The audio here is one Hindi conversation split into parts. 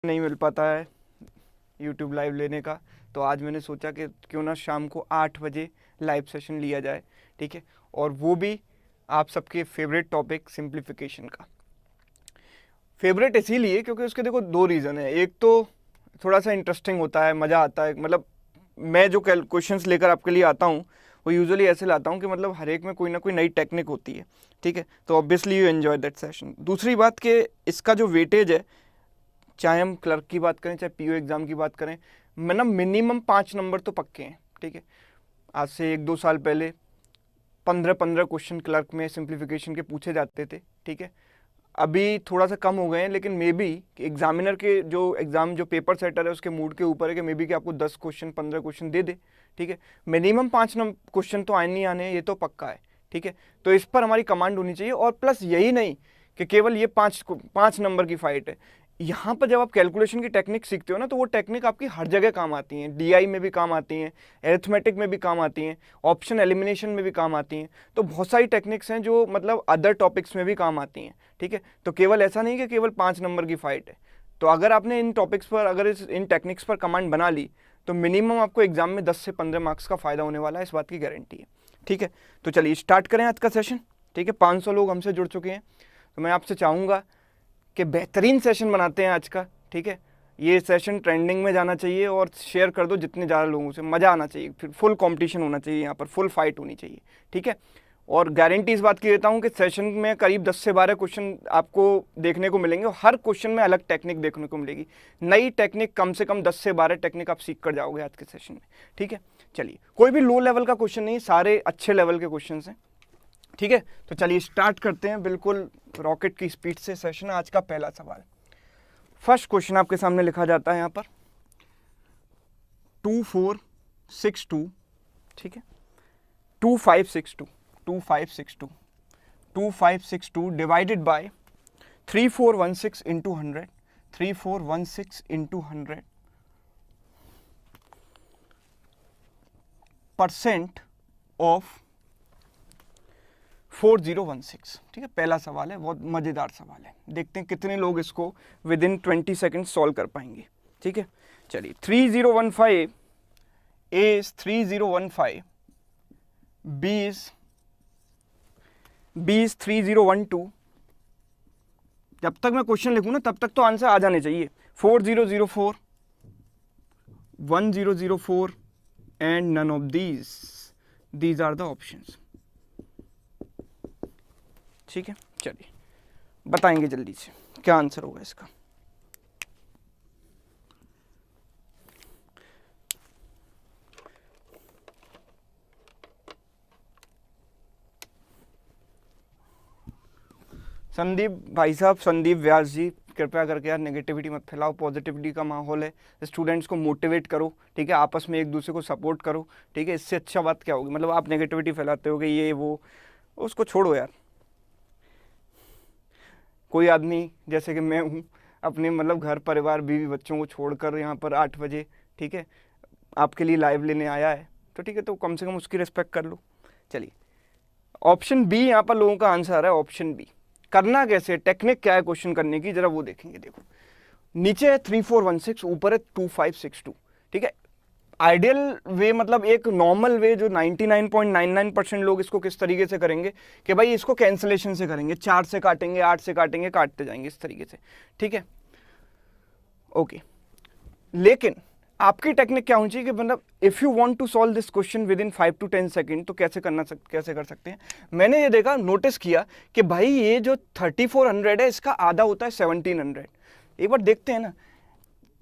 नहीं मिल पाता है यूट्यूब लाइव लेने का, तो आज मैंने सोचा कि क्यों ना शाम को 8 बजे लाइव सेशन लिया जाए, ठीक है। और वो भी आप सबके फेवरेट टॉपिक सिंप्लीफिकेशन का। फेवरेट इसीलिए क्योंकि उसके देखो 2 रीज़न है। एक तो थोड़ा सा इंटरेस्टिंग होता है, मज़ा आता है, मतलब मैं जो क्वेश्चंस लेकर आपके लिए आता हूँ वो यूजुअली ऐसे लाता हूँ कि मतलब हर एक में कोई ना कोई नई टेक्निक होती है, ठीक है। तो obviously you enjoy that session. दूसरी बात कि इसका जो वेटेज है, चाहे हम क्लर्क की बात करें चाहे पीओ एग्ज़ाम की बात करें, मतलब मिनिमम 5 नंबर तो पक्के हैं, ठीक है। आज से 1-2 साल पहले 15-15 क्वेश्चन क्लर्क में सिंप्लीफिकेशन के पूछे जाते थे, ठीक है। अभी थोड़ा सा कम हो गए हैं, लेकिन मे बी एग्जामिनर के जो पेपर सेटर है उसके मूड के ऊपर है कि मे बी कि आपको 10 क्वेश्चन 15 क्वेश्चन दे दे, ठीक है। मिनिमम 5 क्वेश्चन तो आने नहीं आने, ये तो पक्का है, ठीक है। तो इस पर हमारी कमांड होनी चाहिए। और प्लस यही नहीं कि केवल ये 5 नंबर की फाइट है। यहाँ पर जब आप कैलकुलेशन की टेक्निक सीखते हो ना, तो वो टेक्निक आपकी हर जगह काम आती हैं। डीआई में भी काम आती हैं, एरिथमेटिक में भी काम आती हैं, ऑप्शन एलिमिनेशन में भी काम आती हैं। तो बहुत सारी टेक्निक्स हैं जो मतलब अदर टॉपिक्स में भी काम आती हैं, ठीक है। तो केवल ऐसा नहीं कि केवल 5 नंबर की फाइट है। तो अगर आपने इन टॉपिक्स पर, अगर इन टेक्निक्स पर कमांड बना ली, तो मिनिमम आपको एग्जाम में 10 से 15 मार्क्स का फायदा होने वाला है, इस बात की गारंटी है, ठीक है। तो चलिए स्टार्ट करें आज का सेशन, ठीक है। 500 लोग हमसे जुड़ चुके हैं, तो मैं आपसे चाहूँगा कि बेहतरीन सेशन बनाते हैं आज का, ठीक है। ये सेशन ट्रेंडिंग में जाना चाहिए और शेयर कर दो जितने ज़्यादा लोगों से, मज़ा आना चाहिए, फिर फुल कंपटीशन होना चाहिए, यहाँ पर फुल फाइट होनी चाहिए, ठीक है। और गारंटी इस बात की देता हूँ कि सेशन में करीब 10 से 12 क्वेश्चन आपको देखने को मिलेंगे और हर क्वेश्चन में अलग टेक्निक देखने को मिलेगी, नई टेक्निक। कम से कम 10 से 12 टेक्निक आप सीख कर जाओगे आज के सेशन में, ठीक है। चलिए, कोई भी लो लेवल का क्वेश्चन नहीं, सारे अच्छे लेवल के क्वेश्चन हैं, ठीक है। तो चलिए स्टार्ट करते हैं बिल्कुल रॉकेट की स्पीड से सेशन। आज का पहला सवाल, फर्स्ट क्वेश्चन आपके सामने लिखा जाता है यहाँ पर 2462, ठीक है। 2562 divided by 3416 into 100, 3416 into 100 % of 4016, ठीक है। पहला सवाल है, बहुत मज़ेदार सवाल है, देखते हैं कितने लोग इसको विद इन 20 सेकेंड सॉल्व कर पाएंगे, ठीक है। चलिए 3015 ए इज 3015, बी इज 3012। जब तक मैं क्वेश्चन लिखूँ ना तब तक तो आंसर आ जाने चाहिए। 4004, 1004 and none of these are the options, ठीक है। चलिए बताएंगे जल्दी से क्या आंसर होगा इसका। संदीप भाई साहब, संदीप व्यास जी, कृपया करके यार नेगेटिविटी मत फैलाओ, पॉजिटिविटी का माहौल है, स्टूडेंट्स को मोटिवेट करो, ठीक है। आपस में एक दूसरे को सपोर्ट करो, ठीक है। इससे अच्छा बात क्या होगी, मतलब आप नेगेटिविटी फैलाते होगे ये वो, उसको छोड़ो यार। कोई आदमी जैसे कि मैं हूँ, अपने मतलब घर परिवार बीवी बच्चों को छोड़कर यहाँ पर 8 बजे, ठीक है, आपके लिए लाइव लेने आया है, तो ठीक है, तो कम से कम उसकी रिस्पेक्ट कर लो। चलिए ऑप्शन बी यहाँ पर लोगों का आंसर है, ऑप्शन बी। करना कैसे, टेक्निक क्या है क्वेश्चन करने की, जरा वो देखेंगे। देखो नीचे है 3416, ऊपर है 2562, ठीक है। आइडियल वे, मतलब एक नॉर्मल वे जो 99.99% लोग इसको किस तरीके से करेंगे कि भाई इसको कैंसिलेशन से करेंगे, 4 से काटेंगे, 8 से काटेंगे, काटते जाएंगे इस तरीके से, ठीक है, ओके। लेकिन आपकी टेक्निक क्या होनी चाहिए कि मतलब if you want to solve this question within 5 to 10 second, तो कैसे कर सकते हैं। मैंने ये देखा, नोटिस किया कि भाई ये जो 3400 है इसका आधा होता है 1700। एक बार देखते हैं ना,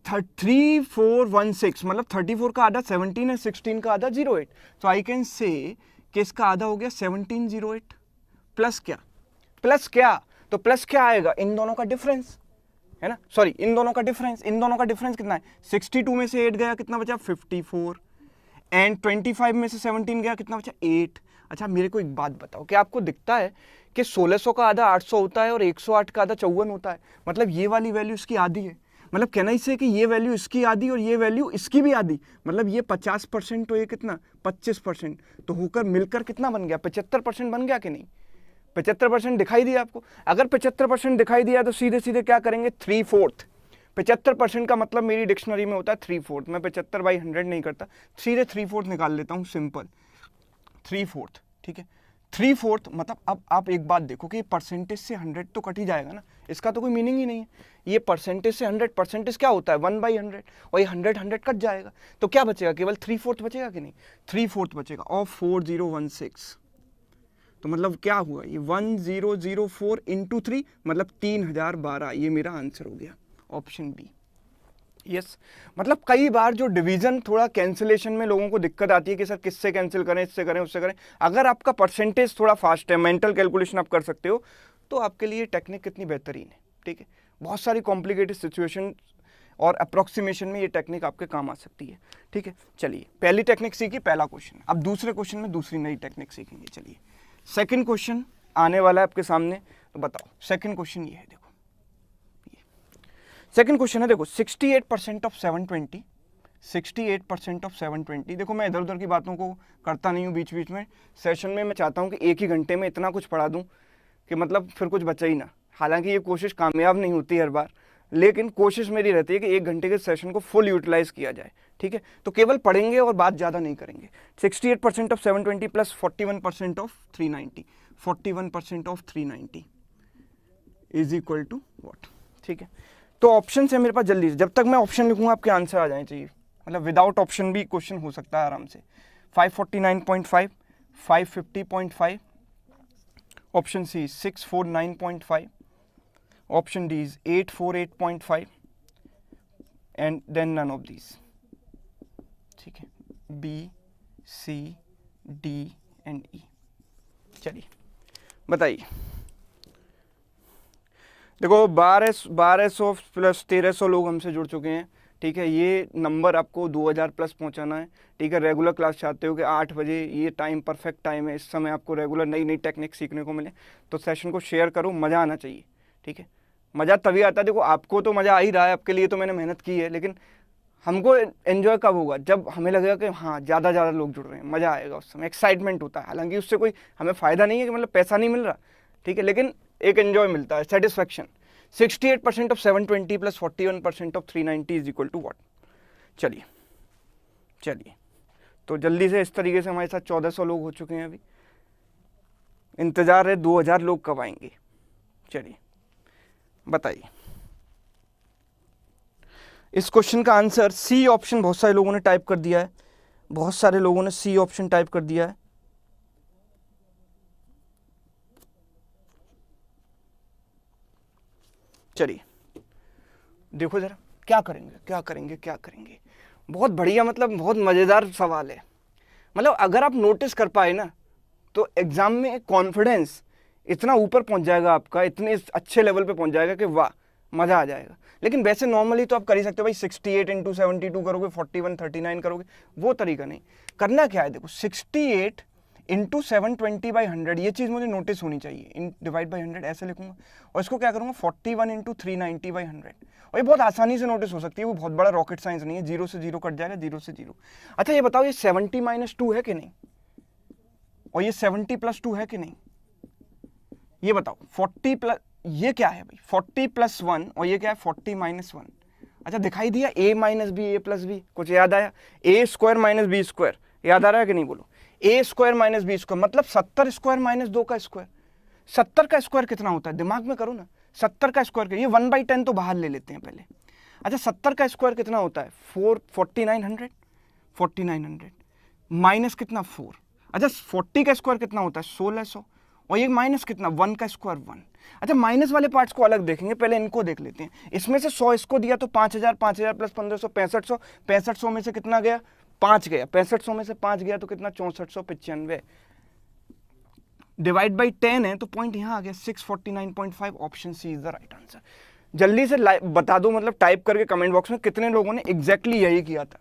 3416 मतलब 34 का आधा 17 है, 16 का आधा 08, तो आई कैन से कि इसका आधा हो गया 1708 प्लस क्या, तो प्लस क्या आएगा, इन दोनों का डिफरेंस है ना, सॉरी इन दोनों का डिफरेंस कितना है, 62 में से 8 गया, कितना बचा 54, एंड 25 में से 17 गया, कितना बचा 8। अच्छा मेरे को एक बात बताओ, कि आपको दिखता है कि 1600 का आधा 800 होता है और 108 का आधा 54 होता है, मतलब ये वाली वैल्यू इसकी आधी है, मतलब कहना ही से कि ये वैल्यू इसकी आधी और ये वैल्यू इसकी भी आधी, मतलब ये 50% तो ये कितना 25%, तो होकर मिलकर कितना बन गया 75% बन गया कि नहीं। 75% दिखाई दिया आपको, अगर 75% दिखाई दिया तो सीधे सीधे क्या करेंगे 3/4, 75% का मतलब मेरी डिक्शनरी में होता है 3/4। मैं 75/100 नहीं करता, 3/3/4 निकाल लेता हूँ, सिंपल 3/4। ठीक है, 3/4 मतलब अब आप एक बात देखो कि ये परसेंटेज से 100 तो कट ही जाएगा ना, इसका तो कोई मीनिंग ही नहीं है। ये परसेंटेज से 100, परसेंटेज क्या होता है 1/100, और ये 100 कट जाएगा, तो क्या बचेगा, केवल 3/4 बचेगा कि नहीं, 3/4 बचेगा। और 4016 तो मतलब क्या हुआ, ये 1004 इंटू 3 मतलब 3012, ये मेरा आंसर हो गया, ऑप्शन बी। यस मतलब कई बार जो डिवीजन थोड़ा कैंसिलेशन में लोगों को दिक्कत आती है कि सर किससे कैंसिल करें, इससे करें उससे करें। अगर आपका परसेंटेज थोड़ा फास्ट है, मेंटल कैलकुलेशन आप कर सकते हो, तो आपके लिए टेक्निक कितनी बेहतरीन है। ठीक है, बहुत सारी कॉम्प्लिकेटेड सिचुएशन और अप्रोक्सीमेशन में ये टेक्निक आपके काम आ सकती है। ठीक है, चलिए पहली टेक्निक सीखी, पहला क्वेश्चन। अब दूसरे क्वेश्चन में दूसरी नई टेक्निक सीखेंगे। चलिए सेकंड क्वेश्चन आने वाला है आपके सामने, तो बताओ सेकंड क्वेश्चन ये है। देखो सेकंड क्वेश्चन है, देखो 68% ऑफ 720, 68% ऑफ 720। देखो मैं इधर उधर की बातों को करता नहीं हूँ बीच बीच में, सेशन में मैं चाहता हूँ कि एक ही घंटे में इतना कुछ पढ़ा दूँ कि मतलब फिर कुछ बचा ही ना। हालांकि ये कोशिश कामयाब नहीं होती हर बार, लेकिन कोशिश मेरी रहती है कि एक घंटे के सेशन को फुल यूटिलाइज किया जाए। ठीक है, तो केवल पढ़ेंगे और बात ज़्यादा नहीं करेंगे। 68% of 720 plus 41% of 390, 41% of 390 is equal to what. ठीक है, तो ऑप्शन है मेरे पास, जल्दी से, जब तक मैं ऑप्शन लिखूंगा आपके आंसर आ जाने चाहिए, मतलब विदाउट ऑप्शन भी क्वेश्चन हो सकता है आराम से। 549.5, 550.5, option C 649.5, option D is 848.5 and then none of these. ठीक है, B C D and E. चलिए बताइए। देखो 1200 प्लस 1300 लोग हमसे जुड़ चुके हैं। ठीक है, ये नंबर आपको 2000 प्लस पहुंचाना है। ठीक है, रेगुलर क्लास चाहते हो कि 8 बजे ये टाइम परफेक्ट टाइम है, इस समय आपको रेगुलर नई नई टेक्निक सीखने को मिले, तो सेशन को शेयर करो, मज़ा आना चाहिए। ठीक है, मज़ा तभी आता है, देखो आपको तो मज़ा आ ही रहा है, आपके लिए तो मैंने मेहनत की है, लेकिन हमको एंजॉय कब होगा, जब हमें लगेगा कि हाँ ज़्यादा लोग जुड़ रहे हैं, मज़ा आएगा, उस समय एक्साइटमेंट होता है। हालांकि उससे कोई हमें फ़ायदा नहीं है कि मतलब पैसा नहीं मिल रहा, ठीक है, लेकिन एक एंजॉय मिलता है, satisfaction. 68% of 720 plus 41% of 390 is equal to what. चलिए तो जल्दी से, इस तरीके से हमारे साथ 1400 लोग हो चुके हैं अभी, इंतजार है 2000 लोग कब आएंगे। चलिए बताइए। इस क्वेश्चन का आंसर सी ऑप्शन बहुत सारे लोगों ने टाइप कर दिया है, बहुत सारे लोगों ने सी ऑप्शन टाइप कर दिया है। चलिए देखो जरा क्या करेंगे। बहुत बढ़िया, मतलब बहुत मज़ेदार सवाल है। मतलब अगर आप नोटिस कर पाए ना, तो एग्जाम में कॉन्फिडेंस इतना ऊपर पहुंच जाएगा आपका, इतने अच्छे लेवल पे पहुंच जाएगा कि वाह मज़ा आ जाएगा। लेकिन वैसे नॉर्मली तो आप कर ही सकते हो भाई, 68 इंटू 72 करोगे, 41 39 करोगे, वो तरीका नहीं। करना क्या है, देखो 68 इंटू 720/100, ये चीज़ मुझे नोटिस होनी चाहिए। इन डिवाइड बाई 100 ऐसे लिखूंगा, और इसको क्या करूँगा 41 इंटू 390/100, और ये बहुत आसानी से नोटिस हो सकती है, वो बहुत बड़ा रॉकेट साइंस नहीं है। 0 से 0 कट जाएगा, 0 से 0। अच्छा ये बताओ, ये 70 - 2 है कि नहीं, और ये 70 + 2 है कि नहीं, ये बताओ। 40 प्लस, ये क्या है भाई 40 + 1, और ये क्या है 40 - 1। अच्छा दिखाई दिया, a - b a + b, कुछ याद आया, a² - b स्क्वायर, याद आ रहा है कि नहीं, बोलो। a² - b स्क्वायर मतलब 70² - 2 का स्क्वायर। 70 का स्क्वायर कितना होता है, दिमाग में करो ना, 70 का स्क्वायर, ये 1/10 तो बाहर ले लेते हैं पहले। अच्छा 70 का स्क्वायर कितना होता है 4900, 4900 माइनस कितना 4। अच्छा 40 का स्क्वायर कितना होता है 1600, और ये माइनस कितना 1 का स्क्वायर 1। अच्छा माइनस वाले पार्ट्स को अलग देखेंगे, पहले इनको देख लेते हैं। इसमें से 100 इसको दिया तो 5000, 5000 + 1500 6500, 6500 में से कितना गया 5 गया, 6500 में से 5 गया तो कितना 6495, डिवाइड बाई 10 है तो पॉइंट यहाँ आ गया 649.5, option C is the right answer. जल्दी से बता दो, मतलब टाइप करके कमेंट बॉक्स में कितने लोगों ने एग्जैक्टली यही किया था,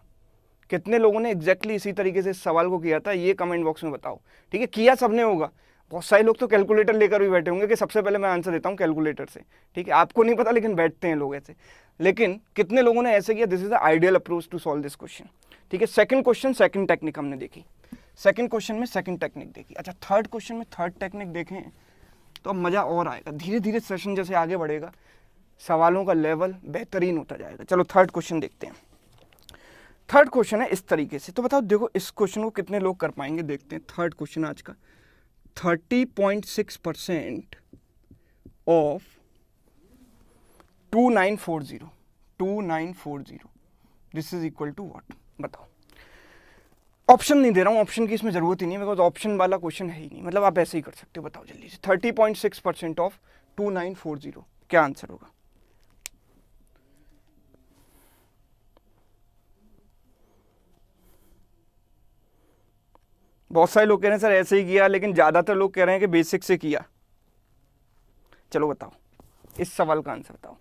कितने लोगों ने एग्जैक्टली इसी तरीके से इस सवाल को किया था, ये कमेंट बॉक्स में बताओ। ठीक है, किया सबने होगा, बहुत सारे लोग तो कैलकुलेटर लेकर भी बैठे होंगे कि सबसे पहले मैं आंसर देता हूँ कैलकुलेटर से। ठीक है, आपको नहीं पता लेकिन बैठते हैं लोग ऐसे, लेकिन कितने लोगों ने ऐसे किया। This is the ideal approach to solve this question. ठीक है, सेकंड क्वेश्चन सेकंड टेक्निक हमने देखी, सेकंड क्वेश्चन में सेकंड टेक्निक देखी। अच्छा थर्ड क्वेश्चन में थर्ड टेक्निक देखें तो अब मज़ा और आएगा, धीरे धीरे सेशन जैसे आगे बढ़ेगा सवालों का लेवल बेहतरीन होता जाएगा। चलो थर्ड क्वेश्चन देखते हैं। थर्ड क्वेश्चन है इस तरीके से, तो बताओ देखो इस क्वेश्चन को कितने लोग कर पाएंगे, देखते हैं। थर्ड क्वेश्चन आज का, 30.6% of 2940 this is equal to what, बताओ। ऑप्शन नहीं दे रहा हूं, ऑप्शन की इसमें जरूरत ही नहीं है, बिकॉज ऑप्शन वाला क्वेश्चन है ही नहीं, मतलब आप ऐसे ही कर सकते हो। बताओ जल्दी से, 30.6% ऑफ 2940 क्या आंसर होगा? बहुत सारे लोग कह रहे हैं सर ऐसे ही किया, लेकिन ज्यादातर लोग कह रहे हैं कि बेसिक से किया। चलो बताओ इस सवाल का आंसर बताओ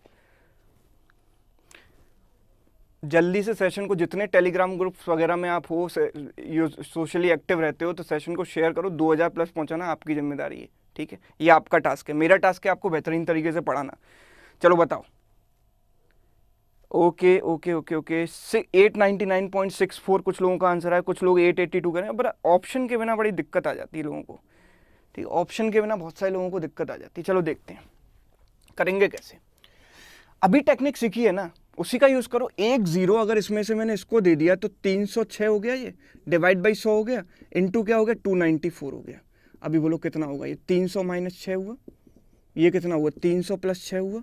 जल्दी से। सेशन को जितने टेलीग्राम ग्रुप्स वगैरह में आप हो, सोशली एक्टिव रहते हो, तो सेशन को शेयर करो। 2000 प्लस पहुंचाना आपकी जिम्मेदारी है, ठीक है? ये आपका टास्क है, मेरा टास्क है आपको बेहतरीन तरीके से पढ़ाना। चलो बताओ। ओके ओके ओके ओके 899.64 कुछ लोगों का आंसर है, कुछ लोग 882 करें। पर ऑप्शन के बिना बड़ी दिक्कत आ जाती है लोगों को, ठीक? ऑप्शन के बिना बहुत सारे लोगों को दिक्कत आ जाती है। चलो देखते हैं करेंगे कैसे। अभी टेक्निक सीखी है ना, उसी का यूज करो। 1 0 अगर इसमें से मैंने इसको दे दिया तो 306 हो गया, ये डिवाइड बाई 100 हो गया, इनटू क्या हो गया 294 हो गया। अभी बोलो कितना होगा? ये 300 माइनस 6 हुआ, ये कितना हुआ 300 प्लस 6 हुआ।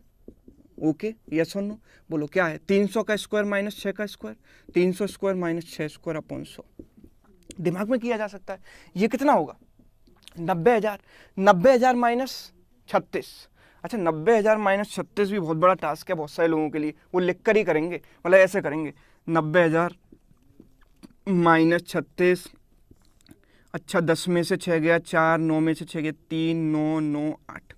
ओके यस और नो बोलो क्या है? 300 का स्क्वायर माइनस 6 का square, 300 square minus 6 square upon 100। दिमाग में किया जा सकता है। ये कितना होगा? 90,000। 90,000 माइनस 36। अच्छा 90,000 माइनस 36 भी बहुत बड़ा टास्क है बहुत सारे लोगों के लिए, वो लिख कर ही करेंगे, मतलब ऐसे करेंगे 90,000 माइनस 36। अच्छा 10 में से 6 गया 4, 9 में से 6 गया 3, 9 9 8।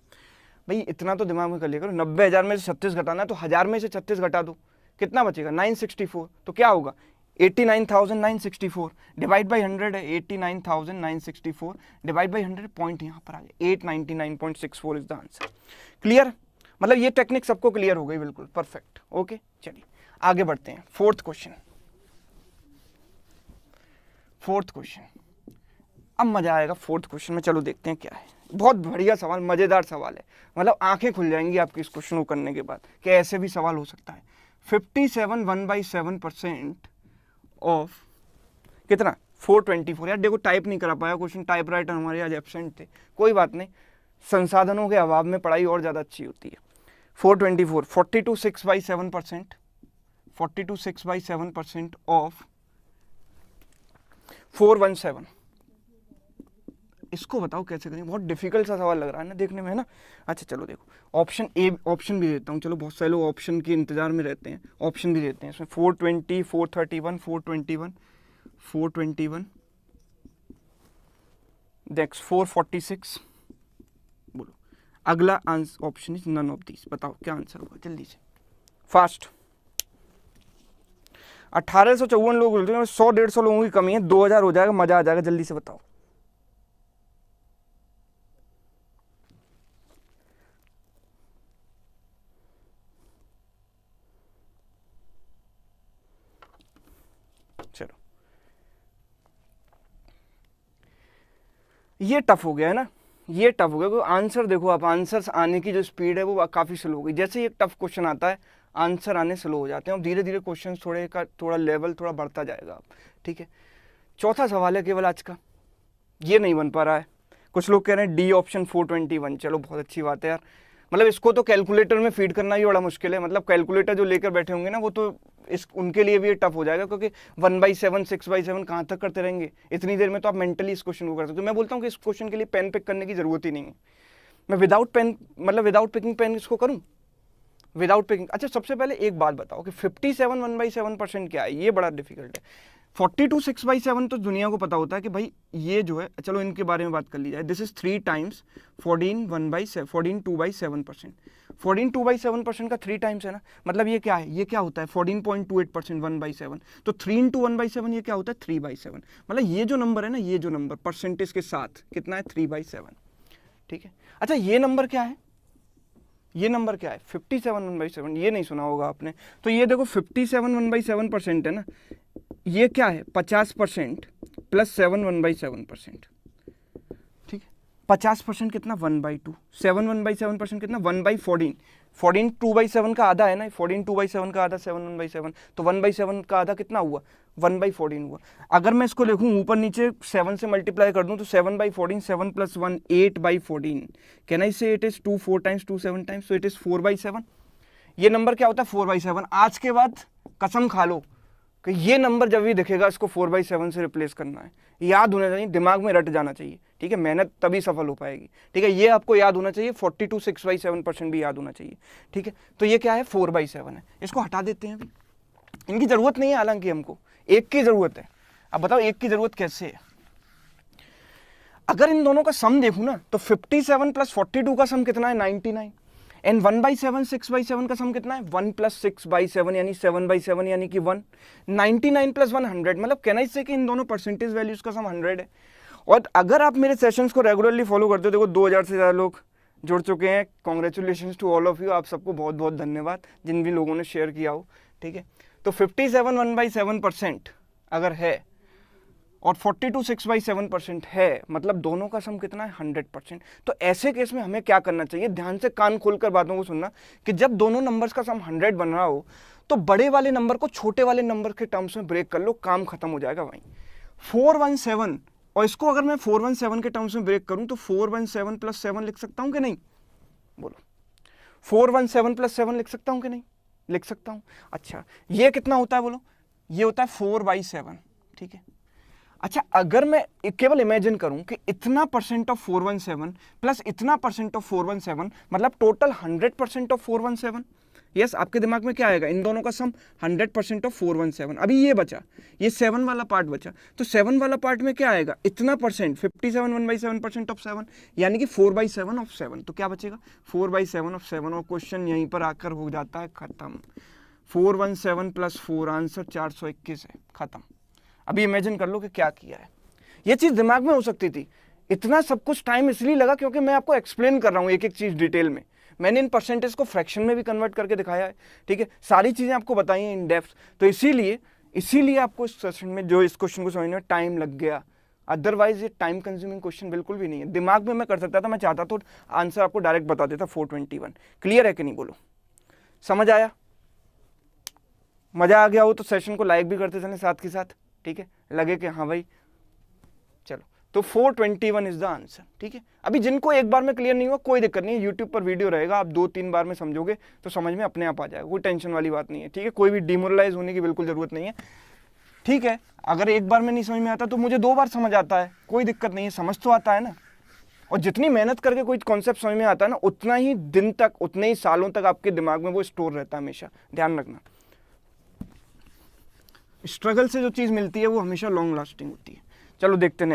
भाई इतना तो दिमाग में कर लिया करो। 90,000 में से 36 घटाना है तो 1000 में से 36 घटा दो, कितना बचेगा? 964। तो क्या होगा? 89,964 डिवाइड बाई 100 है। 89,964 डिवाइड बाई 100, पॉइंट यहाँ पर आ गया 899.64 इज द आंसर। क्लियर? मतलब ये टेक्निक सबको क्लियर हो गई, बिल्कुल परफेक्ट। ओके चलिए आगे बढ़ते हैं। फोर्थ क्वेश्चन अब मजा आएगा फोर्थ क्वेश्चन में। चलो देखते हैं क्या है। बहुत बढ़िया सवाल, मजेदार सवाल है, मतलब आंखें खुल जाएंगी आपकी इस क्वेश्चन को करने के बाद कि ऐसे भी सवाल हो सकता है। 57 1/7% ऑफ कितना? 424। यार देखो टाइप नहीं करा पाया क्वेश्चन, टाइप राइटर हमारे आज एब्सेंट थे, कोई बात नहीं, संसाधनों के अभाव में पढ़ाई और ज्यादा अच्छी होती है। 424 42 6/7%, 42 6/7% ऑफ 417। इसको बताओ कैसे करें? बहुत डिफिकल्ट सा सवाल लग रहा है ना देखने में, है ना? अच्छा चलो देखो, ऑप्शन ए, ऑप्शन भी देता हूँ। चलो बहुत सारे लोग ऑप्शन के इंतजार में रहते हैं, ऑप्शन भी देते हैं इसमें। 420 431 421 421 नेक्स्ट 446। बोलो अगला answer option is none of this. बताओ क्या आंसर होगा जल्दी से, फास्ट। 1854 लोग बोलते हैं, 100-150 लोगों की कमी है, 2000 हो जाएगा, मजा आ जाएगा। जल्दी से बताओ। चलो ये टफ हो गया है ना, ये टफ हो गया क्योंकि आंसर देखो आप, आंसर आने की जो स्पीड है वो काफी स्लो हो गई। जैसे ये टफ क्वेश्चन आता है आंसर आने स्लो हो जाते हैं, और धीरे धीरे क्वेश्चन थोड़ा लेवल थोड़ा बढ़ता जाएगा, ठीक है? चौथा सवाल है केवल आज का, ये नहीं बन पा रहा है। कुछ लोग कह रहे हैं डी ऑप्शन 421। चलो बहुत अच्छी बात है यार, मतलब इसको तो कैलकुलेटर में फीड करना ही बड़ा मुश्किल है। मतलब कैलकुलेटर जो लेकर बैठे होंगे ना, वो तो उनके लिए भी टफ हो जाएगा, क्योंकि 1/7 6/7 कहाँ तक करते रहेंगे इतनी देर में? तो आप मेंटली इस क्वेश्चन को कर सकते हो। मैं बोलता हूँ कि इस क्वेश्चन के लिए पेन पिक करने की जरूरत ही नहीं है। मैं विदाउट पेन, मतलब विदाउट पिकिंग पेन इसको करूँ, विदाउट पिकिंग। अच्छा सबसे पहले एक बात बताओ कि 57 1/7% क्या है? ये बड़ा डिफिकल्ट है। 42 6/7 तो दुनिया को पता होता है कि भाई ये जो है, चलो इनके बारे में बात कर ली जाए। This is 3 times 14 2/7%। 14 2/7% का 3 टाइम्स है ना, मतलब ये क्या है? ये क्या होता है? 14.28% 1/7। तो 3 × 1/7 ये क्या होता है? 3/7। मतलब ये जो नंबर है ना, ये जो नंबर परसेंटेज के साथ कितना है? 3/7, ठीक है? अच्छा ये नंबर क्या है? ये नंबर क्या है? 57 1/7। ये नहीं सुना होगा आपने। तो ये देखो 57 1/7% है ना, ये क्या है? 50% प्लस 7 1/7%, ठीक है? 50% कितना 1/2, 7 1/7% कितना 1/14, 14 2/7 का आधा है ना, 14 2/7 का आधा 7 1/7, तो 1/7 का आधा कितना हुआ 1/14 हुआ। अगर मैं इसको लिखूं ऊपर नीचे 7 से मल्टीप्लाई कर दूं तो 7/14, 7 + 1 8/14, कैन आई से it is 2 4 times 2 7 times, so it is 4/7। ये नंबर क्या होता है 4/7। आज के बाद कसम खा लो कि ये नंबर जब भी दिखेगा इसको 4/7 से रिप्लेस करना है, याद होना चाहिए, दिमाग में रट जाना चाहिए, ठीक है, मेहनत तभी सफल हो पाएगी, ठीक है, ये आपको याद होना चाहिए। 42 6/7% भी याद होना चाहिए, ठीक है। तो ये क्या है 4/7 है, इसको हटा देते हैं अभी, इनकी जरूरत नहीं है, हालांकि हमको एक की जरूरत है। अब बताओ एक की जरूरत कैसे है। अगर इन दोनों का सम देखूं ना तो 57 + 42 का सम कितना है 99, एंड 1/7 6/7 का सम कितना है 1 + 6/7 यानी 7/7 यानी कि 1, 99 + 1 100, मतलब कहना इससे कि इन दोनों परसेंटेज वैल्यूज का सम 100 है। और अगर आप मेरे सेशंस को रेगुलरली फॉलो करते हो, देखो 2000 से ज़्यादा लोग जुड़ चुके हैं, congratulations to all of you, आप सबको बहुत बहुत धन्यवाद जिन भी लोगों ने शेयर किया हो, ठीक है। तो 57 1/7% अगर है और 42 6/7% है, मतलब दोनों का सम कितना है 100%। तो ऐसे केस में हमें क्या करना चाहिए, ध्यान से कान खोलकर बातों को सुनना, कि जब दोनों नंबर्स का सम 100 बन रहा हो तो बड़े वाले नंबर को छोटे वाले नंबर के टर्म्स में ब्रेक कर लो, काम खत्म हो जाएगा वहीं। 417, और इसको अगर मैं 417 के टर्म्स में ब्रेक करूं तो 417 + 7 लिख सकता हूं कि नहीं, बोलो 417 + 7 लिख सकता हूं कि नहीं, लिख सकता हूं। अच्छा ये कितना होता है बोलो, ये होता है 4/7, ठीक है। अच्छा अगर मैं केवल इमेजिन करूं कि इतना % ऑफ 417 प्लस इतना % ऑफ 417 मतलब टोटल 100% ऑफ 417, यस आपके दिमाग में क्या आएगा, इन दोनों का सम 100% ऑफ 417। अभी ये बचा, ये 7 वाला पार्ट बचा, तो 7 वाला पार्ट में क्या आएगा, इतना %, 57 1/7% ऑफ 7 यानी कि 4/7 ऑफ 7, तो क्या बचेगा 4/7 ऑफ 7, और क्वेश्चन यहीं पर आकर हो जाता है खत्म। 417 + 4 आंसर 421 है, खत्म। अभी इमेजिन कर लो कि क्या किया है, ये चीज दिमाग में हो सकती थी। इतना सब कुछ टाइम इसलिए लगा क्योंकि मैं आपको एक्सप्लेन कर रहा हूं एक एक चीज डिटेल में, मैंने इन परसेंटेज को फ्रैक्शन में भी कन्वर्ट करके दिखाया है, ठीक है, सारी चीजें आपको बताई हैं इन डेप्थ। तो इसीलिए आपको इस सेशन में जो इस क्वेश्चन को समझने में टाइम लग गया, अदरवाइज ये टाइम कंज्यूमिंग क्वेश्चन बिल्कुल भी नहीं है। दिमाग में मैं कर सकता था, मैं चाहता तो आंसर आपको डायरेक्ट बता देता 421। क्लियर है कि नहीं, बोलो समझ आया, मजा आ गया हो तो सेशन को लाइक भी करते चलें साथ के साथ, ठीक है, लगे कि हाँ भाई चलो। तो 421 इज द आंसर, ठीक है। अभी जिनको एक बार में क्लियर नहीं हुआ कोई दिक्कत नहीं है, यूट्यूब पर वीडियो रहेगा, आप 2-3 बार में समझोगे तो समझ में अपने आप आ जाएगा, कोई टेंशन वाली बात नहीं है, ठीक है, कोई भी डिमोरलाइज होने की बिल्कुल जरूरत नहीं है, ठीक है। अगर एक बार में नहीं समझ में आता तो मुझे 2 बार समझ आता है, कोई दिक्कत नहीं है, समझ तो आता है ना। और जितनी मेहनत करके कोई कॉन्सेप्ट समझ में आता है ना, उतना ही दिन तक, उतने ही सालों तक आपके दिमाग में वो स्टोर रहता है, हमेशा ध्यान रखना। स्ट्रगल से जो चीज मिलती है वो हमेशा लॉन्ग लास्टिंग होती है। चलो देखते हैं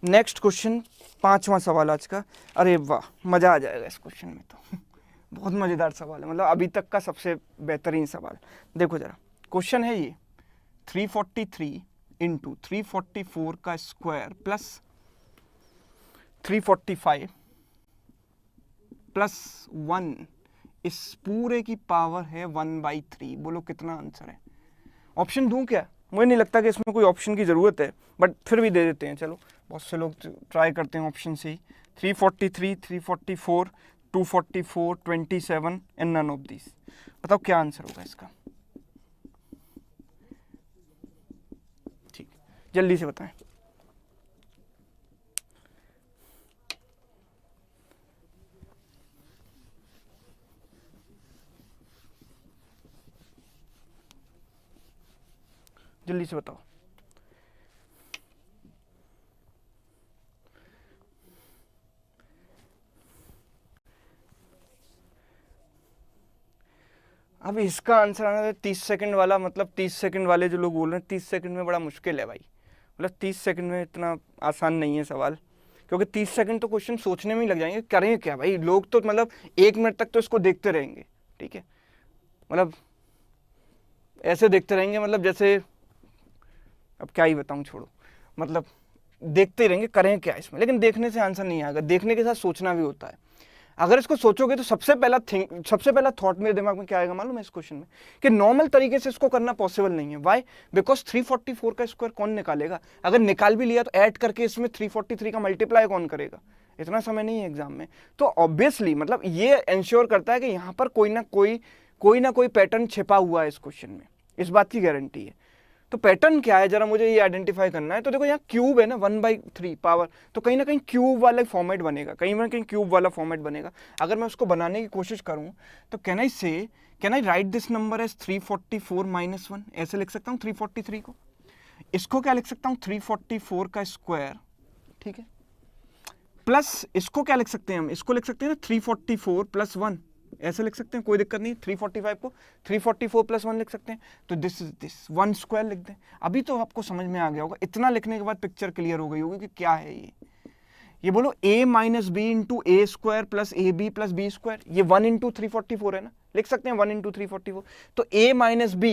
नेक्स्ट क्वेश्चन, 5वां सवाल आज का। अरे वाह मजा आ जाएगा इस क्वेश्चन में, तो बहुत मजेदार सवाल है, मतलब अभी तक का सबसे बेहतरीन सवाल। देखो जरा क्वेश्चन है ये, 343 × 344 का स्क्वायर प्लस 345 + 1 इस पूरे की पावर है 1/3, बोलो कितना आंसर है। ऑप्शन दूं क्या, मुझे नहीं लगता कि इसमें कोई ऑप्शन की ज़रूरत है, बट फिर भी दे देते हैं, चलो बहुत से लोग ट्राई करते हैं ऑप्शन से ही। 343 344 244 27 एंड नन ऑफ दिस, बताओ क्या आंसर होगा इसका, ठीक जल्दी से बताएं। जल्दी से बताओ। अब इसका आंसर आना है 30 सेकंड वाला, मतलब 30 सेकंड वाले जो लोग बोल रहे हैं 30 सेकंड में बड़ा मुश्किल है भाई, मतलब 30 सेकंड में इतना आसान नहीं है सवाल, क्योंकि 30 सेकंड तो क्वेश्चन सोचने में ही लग जाएंगे, करें क्या भाई, लोग तो मतलब 1 मिनट तक तो इसको देखते रहेंगे, ठीक है, मतलब ऐसे देखते रहेंगे, मतलब जैसे अब क्या ही बताऊं, छोड़ो, मतलब देखते रहेंगे, करें क्या इसमें, लेकिन देखने से आंसर नहीं आएगा, देखने के साथ सोचना भी होता है। अगर इसको सोचोगे तो सबसे पहला थॉट मेरे दिमाग में क्या आएगा मालूम है इस क्वेश्चन में, कि नॉर्मल तरीके से इसको करना पॉसिबल नहीं है। व्हाई, बिकॉज 344 का स्क्वायर कौन निकालेगा, अगर निकाल भी लिया तो ऐड करके इसमें 343 का मल्टीप्लाई कौन करेगा, इतना समय नहीं है एग्जाम में। तो ऑब्वियसली मतलब ये इंश्योर करता है कि यहाँ पर कोई ना कोई पैटर्न छिपा हुआ है इस क्वेश्चन में, इस बात की गारंटी है। तो पैटर्न क्या है जरा मुझे ये आइडेंटिफाई करना है। तो देखो यहाँ क्यूब है ना 1/3 पावर, तो कहीं ना कहीं क्यूब वाला फॉर्मेट बनेगा, कहीं ना कहीं क्यूब वाला फॉर्मेट बनेगा। अगर मैं उसको बनाने की कोशिश करूँ तो can I write this number as 344 - 1, ऐसे लिख सकता हूँ 343 को। इसको क्या लिख सकता हूँ 344 का स्क्वायर, ठीक है, प्लस इसको क्या लिख सकते हैं हम, इसको लिख सकते हैं ना 344 + 1, ऐसे लिख सकते हैं, कोई दिक्कत नहीं। 345 को 344 + 1 लिख सकते हैं। तो दिस इज दिस 1 स्क्वायर लिख दें। अभी तो आपको समझ में आ गया होगा, इतना लिखने के बाद पिक्चर क्लियर हो गई होगी कि क्या है ये बोलो a - b × a² + ab + b², ये 1 × 344 है ना, लिख सकते हैं 1 × 344। तो a - b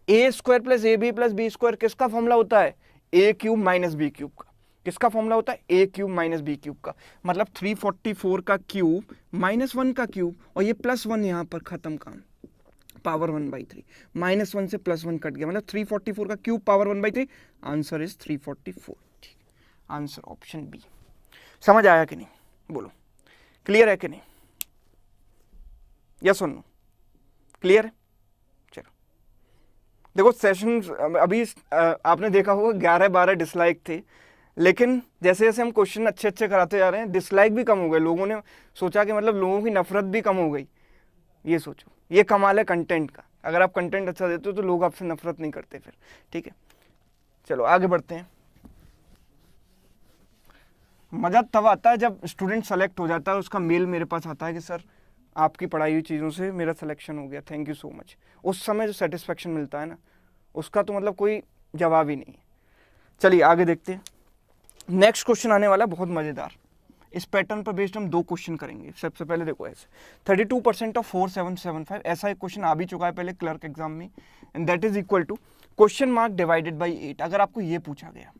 a² + ab + b² किसका फॉर्मूला होता है, a³ - b³ का। किसका फॉर्मूला होता है, a³ - b³ का। मतलब 344 का क्यूब -1 का क्यूब, और ये +1 यहाँ पर खत्म काम, पावर 1/3, -1 से +1 कट गया, मतलब 344 का क्यूब पावर 1/3। Answer is 344। ठीक, आंसर ऑप्शन बी। समझ आया कि नहीं, बोलो क्लियर है कि नहीं, यस और नो, क्लियर है। चलो देखो सेशन अभी आपने देखा होगा 11-12 डिसलाइक थे, लेकिन जैसे जैसे हम क्वेश्चन अच्छे अच्छे कराते जा रहे हैं डिसलाइक भी कम हो गए। लोगों ने सोचा कि मतलब लोगों की नफरत भी कम हो गई। ये सोचो, ये कमाल है कंटेंट का। अगर आप कंटेंट अच्छा देते हो तो लोग आपसे नफरत नहीं करते फिर, ठीक है। चलो आगे बढ़ते हैं। मज़ा तब आता है जब स्टूडेंट सेलेक्ट हो जाता है, उसका मेल मेरे पास आता है कि सर आपकी पढ़ाई हुई चीज़ों से मेरा सिलेक्शन हो गया, थैंक यू सो मच। उस समय जो सेटिस्फेक्शन मिलता है ना, उसका तो मतलब कोई जवाब ही नहीं है। चलिए आगे देखते हैं। नेक्स्ट क्वेश्चन आने वाला बहुत मज़ेदार। इस पैटर्न पर बेस्ड हम 2 क्वेश्चन करेंगे। सबसे पहले देखो ऐसे 32% ऑफ 4775, ऐसा एक क्वेश्चन आ भी चुका है पहले क्लर्क एग्जाम में, and that is equal to (?) Divided by 8। अगर आपको ये पूछा गया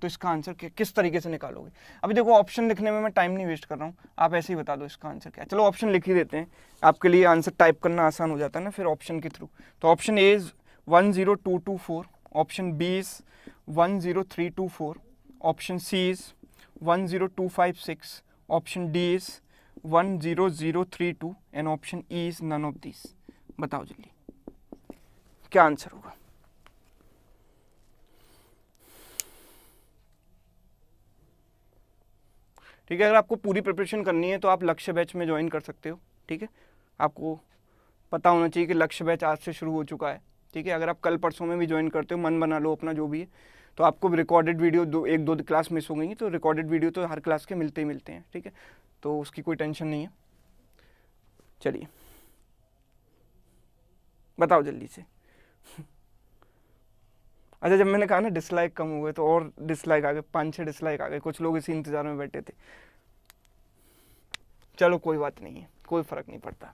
तो इसका आंसर किस तरीके से निकालोगे। अभी देखो ऑप्शन लिखने में मैं टाइम नहीं वेस्ट कर रहा हूँ, आप ऐसे ही बता दो इसका आंसर क्या है। चलो ऑप्शन लिख ही देते हैं, आपके लिए आंसर टाइप करना आसान हो जाता है ना फिर ऑप्शन के थ्रू। तो option A is 10224, option B is 10324, option C is 10256, option D is 10032 and option E is none of this. बताओ जल्दी क्या आंसर होगा। ठीक है, अगर आपको पूरी प्रिपरेशन करनी है तो आप लक्ष्य बैच में ज्वाइन कर सकते हो। ठीक है, आपको पता होना चाहिए कि लक्ष्य बैच आज से शुरू हो चुका है। ठीक है, अगर आप कल परसों में भी ज्वाइन करते हो, मन बना लो अपना जो भी है, तो आपको रिकॉर्डेड वीडियो एक दो क्लास मिस हो गई तो रिकॉर्डेड वीडियो तो हर क्लास के मिलते ही मिलते हैं। ठीक है, तो उसकी कोई टेंशन नहीं है। चलिए बताओ जल्दी से। अच्छा, जब मैंने कहा ना डिसलाइक कम हो गए तो और डिसलाइक आ गए, 5-6 डिसलाइक आ गए। कुछ लोग इसी इंतजार में बैठे थे। चलो कोई बात नहीं है, कोई फर्क नहीं पड़ता।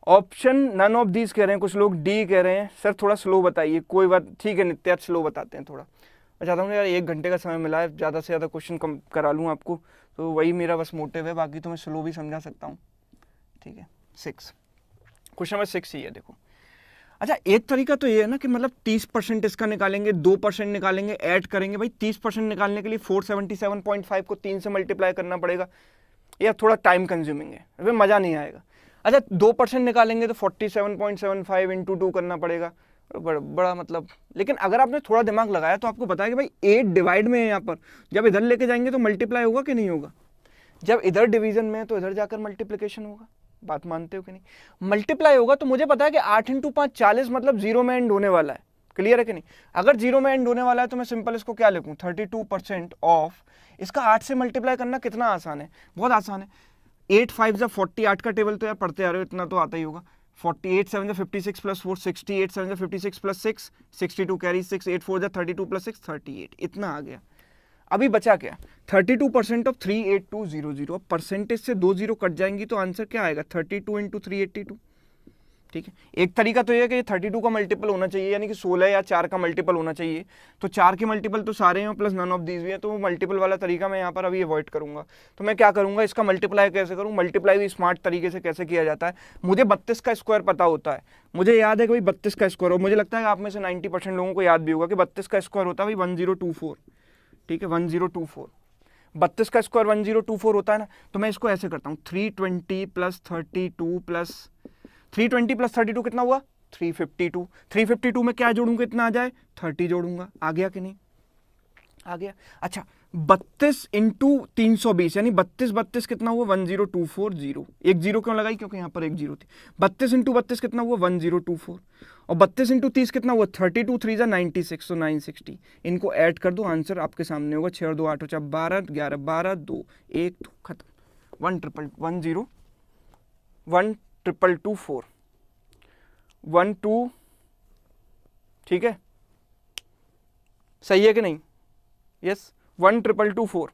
ऑप्शन नन ऑफ दीज कह रहे हैं कुछ लोग, डी कह रहे हैं सर थोड़ा स्लो बताइए। कोई बात, ठीक है नित्य, स्लो बताते हैं थोड़ा। मैं चाहता हूँ यार 1 घंटे का समय मिला है, ज़्यादा से ज़्यादा क्वेश्चन कम करा लूँ आपको, तो वही मेरा बस मोटिव है। बाकी तो मैं स्लो भी समझा सकता हूँ। ठीक है, 6 क्वेश्चन नंबर 6 ही है। देखो अच्छा, एक तरीका तो ये है ना कि मतलब 30% इसका निकालेंगे, 2% निकालेंगे, ऐड करेंगे। भाई 30% निकालने के लिए 477.5 को 3 से मल्टीप्लाई करना पड़ेगा। यह थोड़ा टाइम कंज्यूमिंग है, अभी मज़ा नहीं आएगा। अच्छा 2% निकालेंगे तो 47.75 × 2 करना पड़ेगा, बड़ा मतलब। लेकिन अगर आपने थोड़ा दिमाग लगाया तो आपको पता है कि भाई 8 डिवाइड में है यहाँ पर, जब इधर लेके जाएंगे तो मल्टीप्लाई होगा कि नहीं होगा। जब इधर डिवीजन में है तो इधर जाकर मल्टीप्लिकेशन होगा। बात मानते हो कि नहीं, मल्टीप्लाई होगा। तो मुझे पता है कि 8 × 5 40, मतलब 0 में एंड होने वाला है। क्लियर है कि नहीं। अगर 0 में एंड होने वाला है तो मैं सिंपल इसको क्या लिखूं, 32% ऑफ, इसका 8 से मल्टीप्लाई करना कितना आसान है, बहुत आसान है। 8 5 × 40, 8 का टेबल तो यार पढ़ते आ रहे हो, इतना तो आता ही होगा। 48 7 × 56 + 4 68 7 × 56 + 6 62 कैरी 6 8 4 × 32 + 6 38, इतना आ गया। अभी बचा क्या, 32% ऑफ 38200। अब परसेंटेज से 2 0 कट जाएंगी तो आंसर क्या आएगा, 32 × 382। ठीक है, एक तरीका तो ये है कि 32 का मल्टीपल होना चाहिए, यानी कि 16 या 4 का मल्टीपल होना चाहिए। तो 4 के मल्टीपल तो सारे हैं प्लस नन ऑफ दीज भी है, तो मल्टीपल वाला तरीका मैं यहाँ पर अभी अवॉइड करूंगा। तो मैं क्या करूंगा, इसका मल्टीप्लाई कैसे करूँ, मल्टीप्लाई भी स्मार्ट तरीके से कैसे किया जाता है। मुझे 32 का स्क्वायर पता होता है, मुझे याद है कि भाई 32 का स्क्वायर हो, मुझे लगता है आप में से 90% लोगों को याद भी होगा कि 32 का स्क्वायर होता है भाई 1024। ठीक है, 1024। 32 का स्क्वायर 1024 होता है ना, तो मैं इसको ऐसे करता हूँ 320 प्लस 32 प्लस 320 प्लस 32 कितना हुआ 352। 352 में क्या जोड़ूंगा कितना आ जाए 30 जोड़ूंगा, आ गया कि नहीं आ गया। अच्छा 32 इंटू 320 यानी 32 32 कितना हुआ 10240, एक जीरो क्यों लगाई क्योंकि यहाँ पर एक जीरो थी। 32 इंटू 32 कितना हुआ 1024 और 32 इंटू 30 कितना हुआ 32 3 96 तो 960। इनको ऐड कर दो आंसर आपके सामने होगा 6 और 2 8 4 12 11 12 2 1 2 खत्म 12224 12 ठीक है सही है कि नहीं यस 12224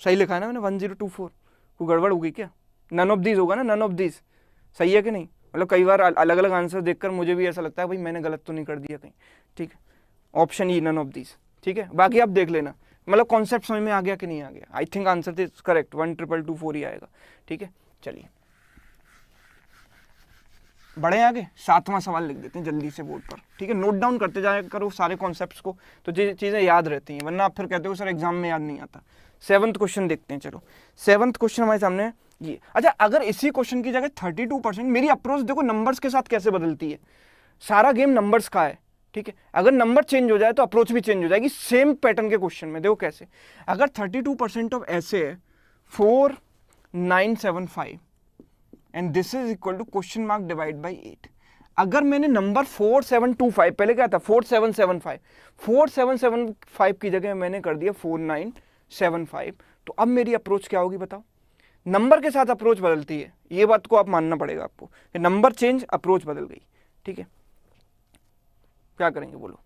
सही लिखा है ना मैंने 1024 कोई गड़बड़ हो गई क्या नन ऑफ दीज होगा ना नन ऑफ दीज सही है कि नहीं मतलब कई बार अलग अलग आंसर देखकर मुझे भी ऐसा लगता है भाई मैंने गलत तो नहीं कर दिया कहीं ठीक है option E none of these ठीक है बाकी आप देख लेना मतलब कॉन्सेप्ट समझ में आ गया कि नहीं आ गया I think answer is correct 12224 ही आएगा ठीक है चलिए बढ़े आगे 7वां सवाल लिख देते हैं जल्दी से बोर्ड पर ठीक है नोट डाउन करते जाया करो सारे कॉन्सेप्ट्स को तो चीज़ें याद रहती हैं वरना आप फिर कहते हो सर एग्जाम में याद नहीं आता। 7th क्वेश्चन देखते हैं चलो 7th क्वेश्चन हमारे सामने है ये। अच्छा अगर इसी क्वेश्चन की जगह 32% मेरी अप्रोच देखो नंबर्स के साथ कैसे बदलती है सारा गेम नंबर्स का है ठीक है अगर नंबर चेंज हो जाए तो अप्रोच भी चेंज हो जाएगी सेम पैटर्न के क्वेश्चन में देखो कैसे अगर 32% ऑफ ऐसे है 4975 and this is equal to question mark divide by 8 अगर मैंने नंबर 4725 पहले क्या था 4775 4775 की जगह मैंने कर दिया 4975 तो अब मेरी अप्रोच क्या होगी बताओ नंबर के साथ अप्रोच बदलती है ये बात को आप मानना पड़ेगा आपको कि नंबर चेंज अप्रोच बदल गई ठीक है क्या करेंगे बोलो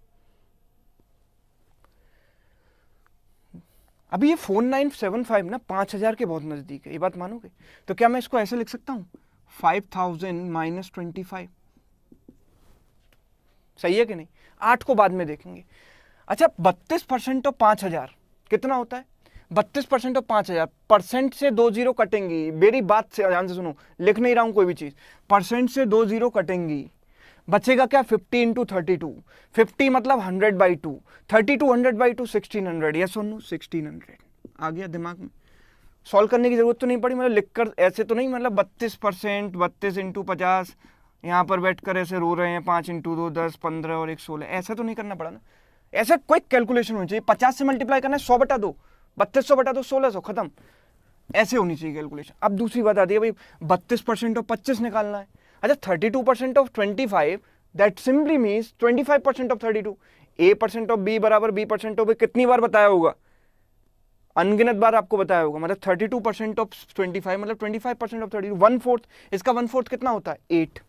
अभी ये 4975 ना 5000 के बहुत नजदीक है ये बात मानोगे तो क्या मैं इसको ऐसे लिख सकता हूं 5000 माइनस 25 सही है कि नहीं 8 को बाद में देखेंगे। अच्छा 32% ऑफ 5000 कितना होता है 32% ऑफ 5000 परसेंट से 2 जीरो कटेंगी मेरी बात से ध्यान से सुनो लिख नहीं रहा हूं कोई भी चीज परसेंट से 2 जीरो कटेंगी बचेगा क्या 50 इंटू 32 50 मतलब 100/2 32 100/2 1600 यस और नो 1600 आ गया दिमाग में सॉल्व करने की जरूरत तो नहीं पड़ी मतलब लिखकर ऐसे तो नहीं मतलब 32% 32 इंटू 50 यहाँ पर बैठकर ऐसे रो रहे हैं 5 इंटू 2 10 15 और 1 16 ऐसा तो नहीं करना पड़ा ना ऐसा क्विक कैलकुलेशन होनी चाहिए 50 से मल्टीप्लाई करना है 100/2 3200/2 1600 खत्म ऐसे होनी चाहिए कैलकुलेशन। अब दूसरी बात आती है भाई 32% ऑफ 25 निकालना है अच्छा 32% of 25 that simply means 25% of 32 a% of b बराबर b% ऑफ a कितनी बार बताया होगा अनगिनत बार आपको बताया होगा मतलब 32% ऑफ 25 मतलब 25% ऑफ 32 1/4 इसका 1/4 कितना होता है 8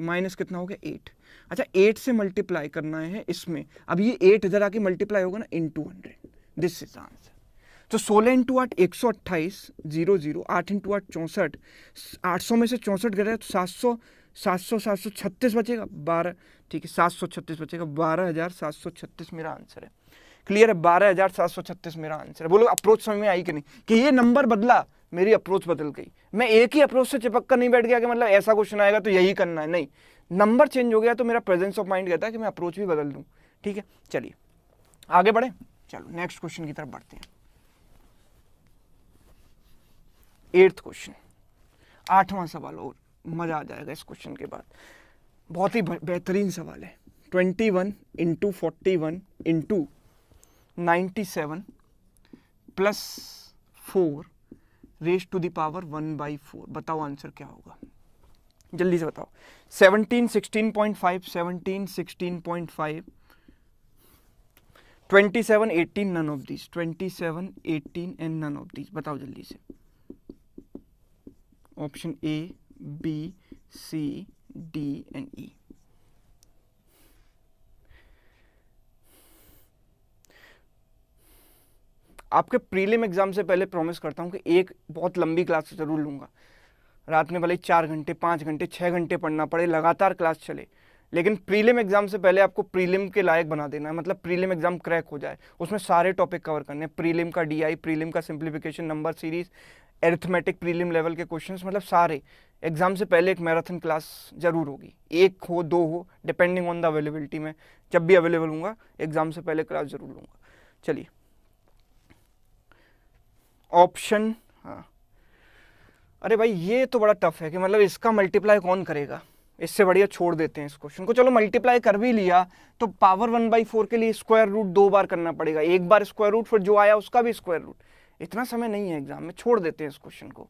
माइनस कितना हो गया 8 अच्छा 8 से मल्टीप्लाई करना है इसमें अब ये 8 इधर आके मल्टीप्लाई होगा ना इंटू 100 दिस इज आंसर तो 16 इंटू 8 128 00 8 इंटू 8 64 800 में से 64 गया तो 736 बचेगा 12 ठीक है 736 बचेगा 12736 मेरा आंसर है क्लियर है 12736 मेरा आंसर है। बोलो अप्रोच समझ में आई कि नहीं कि ये नंबर बदला मेरी अप्रोच बदल गई मैं एक ही अप्रोच से चिपक कर नहीं बैठ गया कि मतलब ऐसा क्वेश्चन आएगा तो यही करना है नहीं नंबर चेंज हो गया तो मेरा प्रेजेंस ऑफ माइंड कहता है कि मैं अप्रोच भी बदल दूं ठीक है चलिए आगे बढ़े चलो नेक्स्ट क्वेश्चन की तरफ बढ़ते हैं 8th क्वेश्चन 8वां सवाल और मजा आ जाएगा इस क्वेश्चन के बाद बहुत ही बेहतरीन सवाल है 21 into 41 into 97 plus 4 raise to the power 1/4 बताओ आंसर क्या होगा जल्दी से बताओ 17 16.5 17 16.5 27 18 none of these 27 18 and none of these बताओ जल्दी से option A B C D and E आपके प्रीलिम एग्जाम से पहले प्रॉमिस करता हूं कि एक बहुत लंबी क्लास जरूर लूंगा रात में भले 4 घंटे 5 घंटे 6 घंटे पढ़ना पड़े लगातार क्लास चले लेकिन प्रीलिम एग्जाम से पहले आपको प्रीलिम के लायक बना देना है, मतलब प्रीलिम एग्जाम क्रैक हो जाए, उसमें सारे टॉपिक कवर करने हैं, प्रीलिम का डीआई, प्रीलिम का simplification, number series, arithmetic prelim level के क्वेश्चंस, मतलब सारे एग्जाम से पहले एक मैराथन क्लास जरूर होगी, एक हो दो हो डिपेंडिंग ऑन द अवेलेबिलिटी में, जब भी अवेलेबल होऊंगा एग्जाम से पहले क्लास जरूर लूंगा। चलिए ऑप्शन, हाँ अरे भाई ये तो बड़ा टफ है कि मतलब इसका मल्टीप्लाई कौन करेगा, इससे बढ़िया छोड़ देते हैं इस क्वेश्चन को। चलो मल्टीप्लाई कर भी लिया तो पावर 1/4 के लिए स्क्वायर रूट 2 बार करना पड़ेगा, एक बार स्क्वायर रूट फिर जो आया उसका भी स्क्वायर रूट, इतना समय नहीं है एग्जाम में, छोड़ देते हैं इस क्वेश्चन को।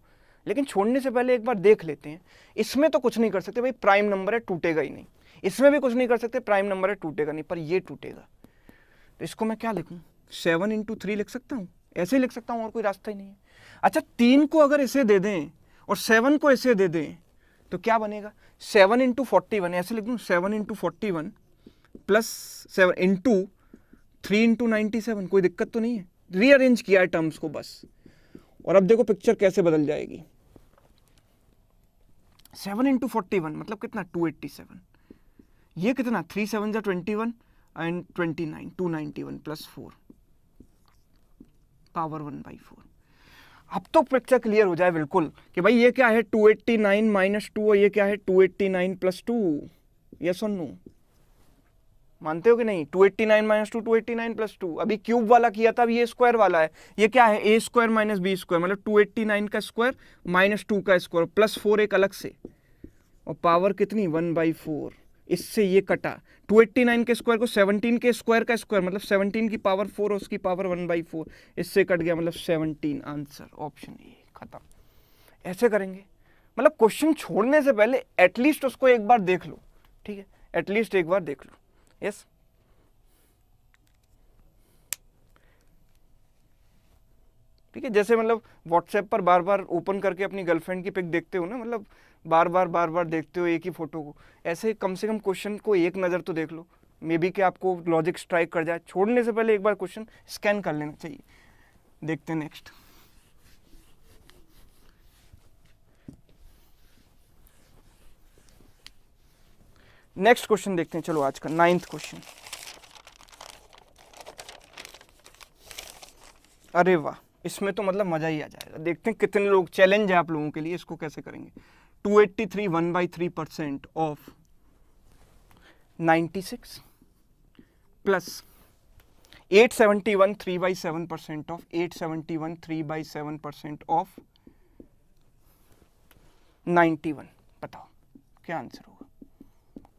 लेकिन छोड़ने से पहले एक बार देख लेते हैं, इसमें तो कुछ नहीं कर सकते भाई, प्राइम नंबर है टूटेगा ही नहीं, इसमें भी कुछ नहीं कर सकते, प्राइम नंबर है टूटेगा नहीं, पर ये टूटेगा। तो इसको मैं क्या लिखूं, 7 × 3 लिख सकता हूँ, ऐसे ही लिख सकता हूँ, और कोई रास्ता ही नहीं है। अच्छा 3 को अगर ऐसे दे दें और 7 को ऐसे दे दें तो क्या बनेगा, 7 × 41, ऐसे लिख दूं 7 × 41 प्लस 7 × 3 × 97, कोई दिक्कत तो नहीं है, रीअरेंज किया है टर्म्स को बस। और अब देखो पिक्चर कैसे बदल जाएगी, 7 × 41 मतलब कितना 287, ये कितना 3 × 7 = 21 एंड 29 291 प्लस 4 पावर 1/4। अब तो पिक्चर क्लियर हो जाए बिल्कुल कि भाई ये क्या है 289 - 2 और ये क्या है 289 + 2, यस और नो, मानते हो कि नहीं, 289 - 2 289 + 2, अभी क्यूब वाला किया था, अभी ये स्क्वायर वाला है, ये क्या है a² - b² मतलब 289 का स्क्वायर -2 का स्क्वायर प्लस 4 एक अलग से, और पावर कितनी 1/4, इससे ये कटा 289 के स्क्वायर को 17 के स्क्वायर का स्क्वायर मतलब 17 की पावर 4 और उसकी पावर 1/4, इससे कट गया मतलब 17, आंसर ऑप्शन ए, खत्म। ऐसे करेंगे, मतलब क्वेश्चन छोड़ने से पहले एटलीस्ट उसको एक बार देख लो, ठीक है, एटलीस्ट एक बार देख लो, यस। ठीक है, जैसे मतलब व्हाट्सएप पर बार बार ओपन करके अपनी गर्लफ्रेंड की पिक देखते हो ना, मतलब बार बार देखते हो एक ही फोटो को, ऐसे कम से कम क्वेश्चन को एक नज़र तो देख लो, मे बी कि आपको लॉजिक स्ट्राइक कर जाए, छोड़ने से पहले एक बार क्वेश्चन स्कैन कर लेना चाहिए। देखते हैं नेक्स्ट, नेक्स्ट क्वेश्चन देखते हैं, चलो आज का 9th क्वेश्चन। अरे वाह, इसमें तो मतलब मजा ही आ जाएगा, देखते हैं कितने लोग, चैलेंज है आप लोगों के लिए, इसको कैसे करेंगे। 283 1/3% ऑफ 96 प्लस 871 3/7% ऑफ 871 3/7% ऑफ 91, बताओ क्या आंसर होगा।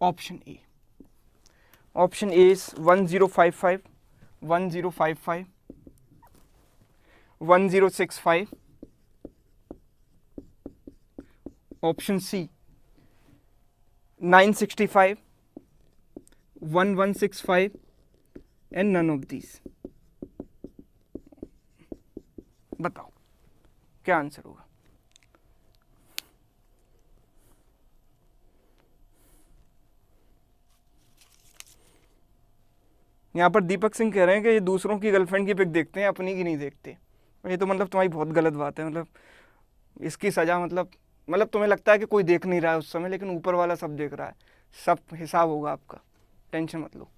Option A, option A is 1055 1055 1065, option C 965 1165 and none of these, बताओ क्या आंसर होगा। यहाँ पर दीपक सिंह कह रहे हैं कि ये दूसरों की गर्लफ्रेंड की पिक देखते हैं, अपनी की नहीं देखते, ये तो मतलब तुम्हारी बहुत गलत बात है, मतलब इसकी सज़ा मतलब तुम्हें लगता है कि कोई देख नहीं रहा है उस समय, लेकिन ऊपर वाला सब देख रहा है, सब हिसाब होगा आपका, टेंशन मत लो।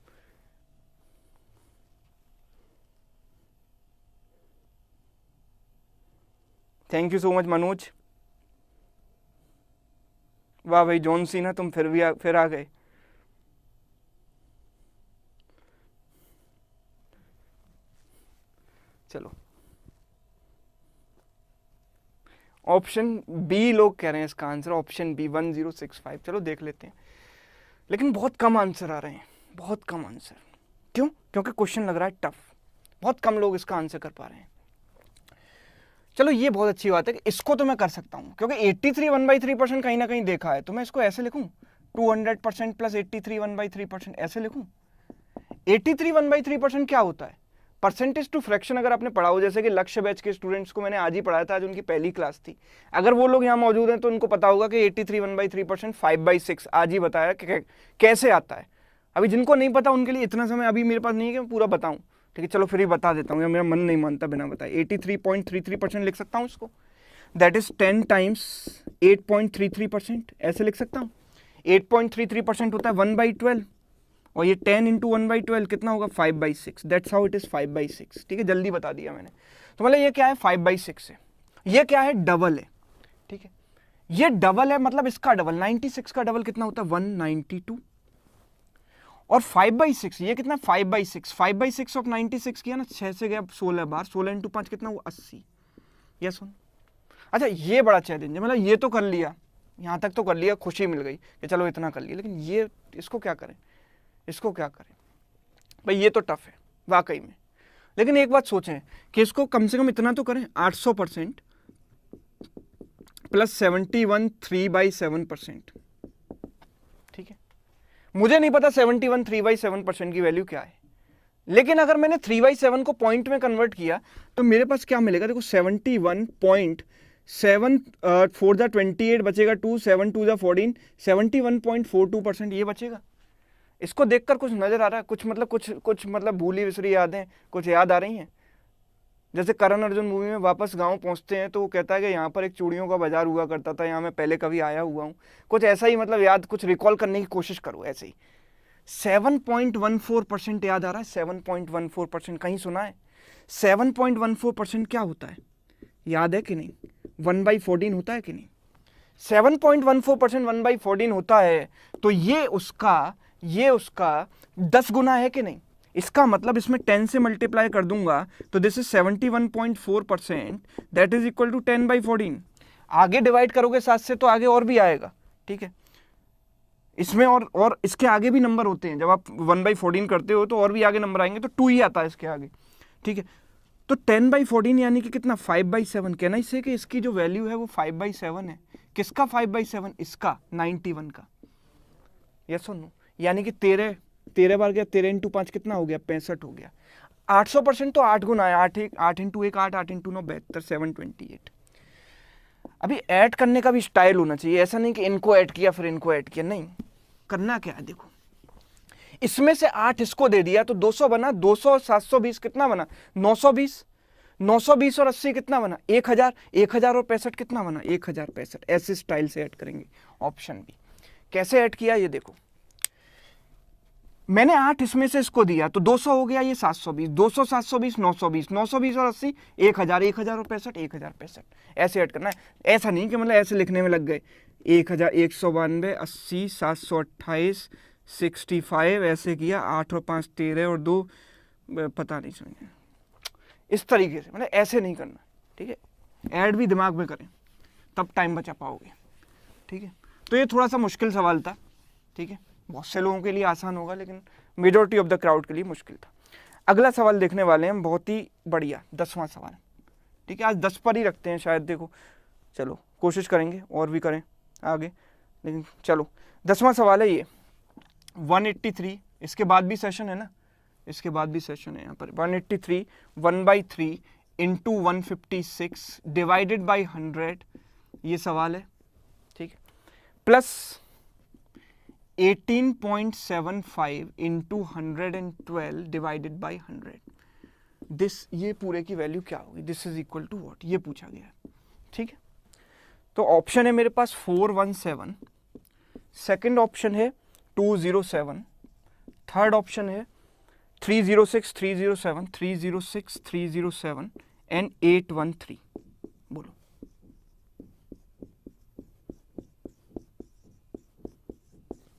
Thank you so much Manoj, वाह भाई जॉन सीना, तुम फिर आ गए। चलो ऑप्शन बी लोग कह रहे हैं इसका आंसर, ऑप्शन बी 1065, चलो देख लेते हैं, लेकिन बहुत कम आंसर आ रहे हैं, बहुत कम आंसर, क्यों, क्योंकि क्वेश्चन लग रहा है टफ, बहुत कम लोग इसका आंसर कर पा रहे हैं। चलो ये बहुत अच्छी बात है कि इसको तो मैं कर सकता हूँ, क्योंकि 83 1/3% कहीं ना कहीं देखा है, तो मैं इसको ऐसे लिखूँ 200% प्लस 83 1/3%, ऐसे लिखूँ। 83 1/3% क्या होता है, परसेंटेज टू फ्रैक्शन, अगर आपने पढ़ा हो, जैसे कि लक्ष्य बैच के स्टूडेंट्स को मैंने आज ही पढ़ाया था, आज उनकी पहली क्लास थी, अगर वो लोग यहाँ मौजूद हैं तो उनको पता होगा कि 83 1/3% 5/6, आज ही बताया कि कैसे आता है। अभी जिनको नहीं पता उनके लिए इतना समय अभी मेरे पास नहीं है कि मैं पूरा बताऊँ, ठीक है, चलो फिर ही बता देता हूँ, मेरा मन नहीं मानता बिना बताए। 83.33% लिख सकता हूँ इसको, दैट इज 10 × 8.33%, ऐसे लिख सकता हूँ। 8.33% होता है 1/12, और ये 10 इंटू 1/12 कितना होगा 5/6। That's how it is 5/6। ठीक है, जल्दी बता दिया मैंने। तो मतलब ये क्या है 5/6 है, ये क्या है डबल है। ठीक है, ये डबल है, मतलब इसका डबल 96 का डबल कितना होता है 192, और 5/6 ये कितना 5/6, 5/6 ऑफ 96 किया ना, 6 से गया 16 बार, 16 इंटू 5 कितना हुआ 80। यस सुन, अच्छा ये बड़ा चैलेंज है, मतलब ये तो कर लिया, यहाँ तक तो कर लिया, खुशी मिल गई कि चलो इतना कर लिया, लेकिन ये इसको क्या करें, इसको क्या करें भाई, ये तो टफ है वाकई में। लेकिन एक बात सोचें कि इसको कम से कम इतना तो करें 800% प्लस 71 3/7%। ठीक है, मुझे नहीं पता 71 3/7% की वैल्यू क्या है, लेकिन अगर मैंने 3/7 को पॉइंट में कन्वर्ट किया तो मेरे पास क्या मिलेगा, देखो 71.7 4 दा 28 बचेगा 2, 7 2 दा 14, 71.42% ये बचेगा। इसको देखकर कुछ नजर आ रहा है, कुछ मतलब भूली विसरी यादें कुछ याद आ रही हैं। जैसे करण अर्जुन मूवी में वापस गांव पहुंचते हैं तो वो कहता है कि यहाँ पर एक चूड़ियों का बाजार हुआ करता था, यहाँ मैं पहले कभी आया हुआ हूँ, कुछ ऐसा ही मतलब याद, कुछ रिकॉल करने की कोशिश करो ऐसे ही। 7.14% याद आ रहा है, 7.14% कहीं सुना है? 7.14% क्या होता है याद है कि नहीं? 1/14 होता है कि नहीं? 7.14% 1/14 होता है, तो ये उसका 10 गुना है कि नहीं? इसका मतलब इसमें 10 से मल्टीप्लाई कर दूंगा तो this is 71.4%, that is equal to 10/14। आगे डिवाइड करोगे 7 से तो आगे और भी आएगा। ठीक है, इसमें और इसके आगे भी नंबर होते हैं, जब आप 1/14 करते हो तो और भी आगे नंबर आएंगे, तो 2 ही आता है इसके आगे। ठीक है, तो 10/14 यानी कि कितना 5/7। कहना इससे कि इसकी जो वैल्यू है वो 5/7 है। किसका 5/7? इसका 91 का। यस और नो? यानी कि 13 बार गया, 13 इंटू 5 कितना हो गया 65 हो गया। 800% तो 8 गुना है, 8 इंटू 1 8, 8 इंटू 9 72, 728। अभी ऐड करने का भी स्टाइल होना चाहिए, ऐसा नहीं कि इनको ऐड किया फिर इनको ऐड किया, नहीं। करना क्या है देखो, इसमें से 8 इसको दे दिया तो 200 बना, 200 720 कितना बना 920, 920 और 80 कितना बना 1000, 1000 और 65 कितना बना 1065। ऐसे स्टाइल से ऐड करेंगे। Option B. कैसे ऐड किया ये देखो, मैंने 8 इसमें से इसको दिया तो 200 हो गया, ये 720, 200 720 920, 920 और 80 1000, 1000 और 65 1065। ऐसे ऐड करना है, ऐसा नहीं कि मतलब ऐसे लिखने में लग गए 1192 80 728 65 ऐसे किया, 8 और 5 13 और 2 पता नहीं समझे, इस तरीके से, मतलब ऐसे नहीं करना। ठीक है, ऐड भी दिमाग में करें तब टाइम बचा पाओगे। ठीक है, तो ये थोड़ा सा मुश्किल सवाल था। ठीक है, बहुत से लोगों के लिए आसान होगा लेकिन मेजॉरिटी ऑफ द क्राउड के लिए मुश्किल था। अगला सवाल देखने वाले हैं, बहुत ही बढ़िया 10वां सवाल। ठीक है, आज 10 पर ही रखते हैं शायद, देखो चलो कोशिश करेंगे और भी करें आगे, लेकिन चलो 10वां सवाल है ये 183। इसके बाद भी सेशन है ना, इसके बाद भी सेशन है यहाँ पर। 183 1/3 इंटू 156 डिवाइडेड बाई 100 ये सवाल है। ठीक है, plus 18.75 into 112 divided by 100, this ये पूरे की वैल्यू क्या होगी, this is equal to what, ये पूछा गया है। ठीक है, तो ऑप्शन है मेरे पास 417, सेकंड ऑप्शन है 207, थर्ड ऑप्शन है 306 307 306 307 एंड 813। बोलो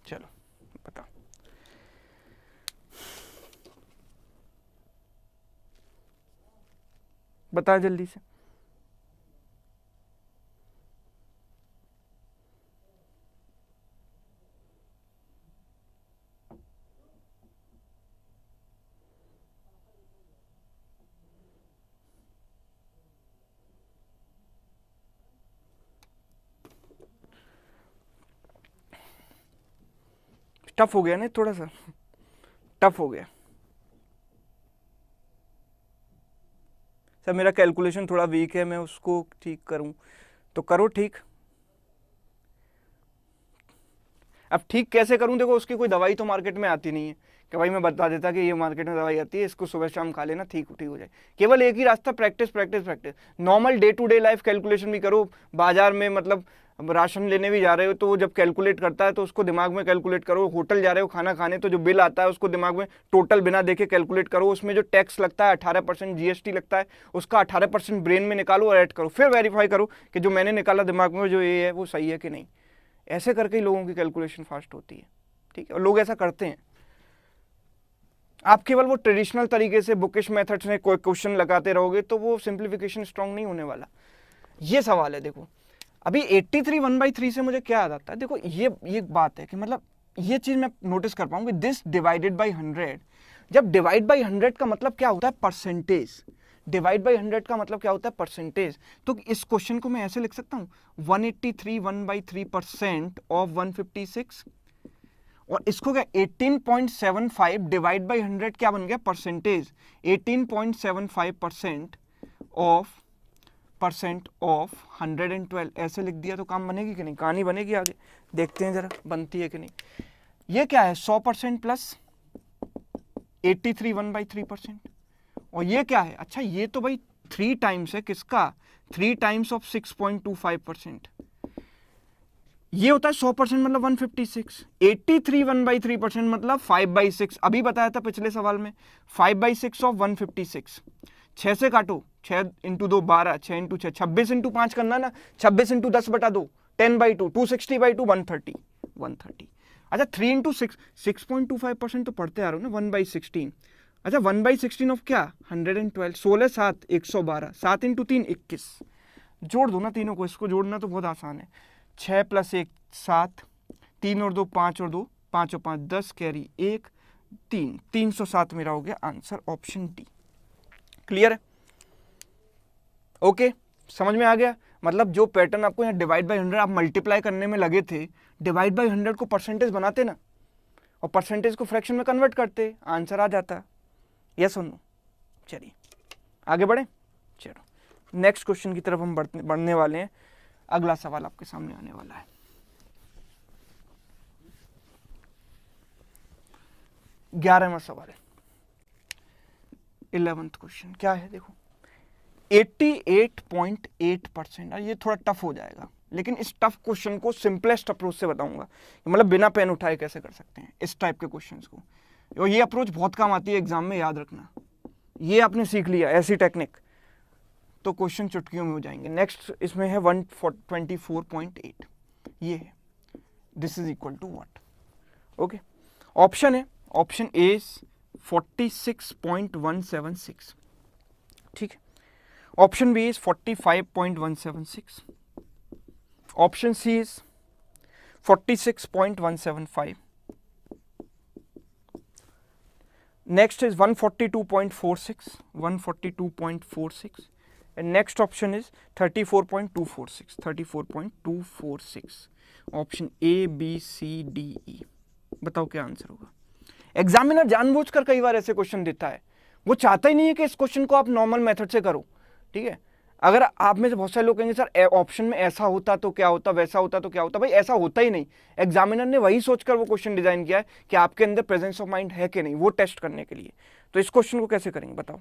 चलो बताओ। बता जल्दी से। टफ हो गया ना, थोड़ा सा टफ हो गया सर, मेरा कैलकुलेशन थोड़ा वीक है, मैं उसको ठीक करूं तो करो ठीक। अब ठीक कैसे करूं, देखो उसकी कोई दवाई तो मार्केट में आती नहीं है कि भाई मैं बता देता कि ये मार्केट में दवाई आती है, इसको सुबह शाम खा लेना ठीक हो जाए। केवल एक ही रास्ता, practice practice practice. Normal day to day life calculation भी करो, बाजार में मतलब अब राशन लेने भी जा रहे हो तो वो जब कैलकुलेट करता है तो उसको दिमाग में कैलकुलेट करो, होटल जा रहे हो खाना खाने तो जो बिल आता है उसको दिमाग में टोटल बिना देखे कैलकुलेट करो, उसमें जो टैक्स लगता है 18% जीएसटी लगता है उसका 18% ब्रेन में निकालो और ऐड करो, फिर वेरीफाई करो कि जो मैंने निकाला दिमाग में जो ये है वो सही है कि नहीं। ऐसे करके ही लोगों की कैलकुलेशन फास्ट होती है, ठीक है, और लोग ऐसा करते हैं। आप केवल वो ट्रेडिशनल तरीके से बुकिश मेथड्स में कोई क्वेश्चन लगाते रहोगे तो वो सिंप्लीफिकेशन स्ट्रांग नहीं होने वाला। ये सवाल है, देखो अभी 83 1/3 से मुझे क्या याद आता है, देखो ये बात है कि मतलब ये चीज मैं नोटिस कर पाऊंगी, दिस डिवाइडेड बाई 100, जब डिवाइड बाई 100 का मतलब क्या होता है, परसेंटेज। डिवाइड बाई 100 का मतलब क्या होता है, परसेंटेज। तो इस क्वेश्चन को मैं ऐसे लिख सकता हूँ 183 1/3% ऑफ 156, और इसको क्या 18.75 डिवाइड बाई 100 क्या बन गया, परसेंटेज। 18.75% ऑफ 112 ऐसे लिख दिया तो काम बनेगी कि नहीं, कहानी बनेगी आगे, देखते हैं जरा बनती है कि नहीं। ये क्या है 100% प्लस 83 1/3%, और ये क्या है, अच्छा ये तो भाई 3 टाइम्स है किसका, 3 टाइम्स ऑफ 6.25%। ये होता है 100% मतलब 156, 83 1/3% मतलब 5/6, अभी बताया था पिछले सवाल में 5/6 ऑफ 156। 6 से काटो, 6 इंटू 2 12, 6 इंटू 6 26 इंटू 5 करना ना, 26 इंटू 10/2 10/2 260/2 130। अच्छा 3 इंटू 6.25% तो पढ़ते आ रहे हो ना, 1/16। अच्छा 1/16 ऑफ क्या 112, 16 7 112, 7 इंटू 3 21, जोड़ दो ना तीनों को, इसको जोड़ना तो बहुत आसान है। 6 + 1 7, 3 और 2 5 और 2 5 और 5 10, कैरी 1 3, 307 मेरा हो गया आंसर, ऑप्शन डी। क्लियर है, ओके समझ में आ गया। मतलब जो पैटर्न आपको यहाँ डिवाइड बाई 100 आप मल्टीप्लाई करने में लगे थे, डिवाइड बाई 100 को परसेंटेज बनाते ना, और परसेंटेज को फ्रैक्शन में कन्वर्ट करते, आंसर आ जाता। यस और नो। चलिए आगे बढ़े, चलो नेक्स्ट क्वेश्चन की तरफ हम बढ़ने वाले हैं। अगला सवाल आपके सामने आने वाला है, 11वां सवाल है, 11th क्वेश्चन क्या है, देखो 88.8%। ये थोड़ा टफ हो जाएगा, लेकिन इस टफ क्वेश्चन को सिंपलेस्ट अप्रोच से बताऊंगा, मतलब बिना पेन उठाए कैसे कर सकते हैं इस टाइप के क्वेश्चंस को, और ये अप्रोच बहुत काम आती है एग्जाम में, याद रखना। ये आपने सीख लिया ऐसी टेक्निक तो क्वेश्चन चुटकियों में हो जाएंगे। नेक्स्ट इसमें है 124.8, ये है, this is equal to what, okay. Option है, ऑप्शन ए इज 46.176, ठीक है। Option B is 45.176, option C is 46.175, next is 142.46, and next option is 34.246, option A B C D E. बताओ क्या आंसर होगा। एग्जामिनर जानबूझकर कई बार ऐसे क्वेश्चन देता है, वो चाहता ही नहीं है कि इस क्वेश्चन को आप नॉर्मल मेथड से करो, ठीक है। अगर आप में से बहुत सारे लोग कहेंगे सर ऑप्शन में ऐसा होता तो क्या होता, वैसा होता तो क्या होता, भाई ऐसा होता ही नहीं। एग्जामिनर ने वही सोचकर वो क्वेश्चन डिजाइन किया है कि आपके अंदर प्रेजेंस ऑफ माइंड है कि नहीं, वो टेस्ट करने के लिए। तो इस क्वेश्चन को कैसे करेंगे बताओ।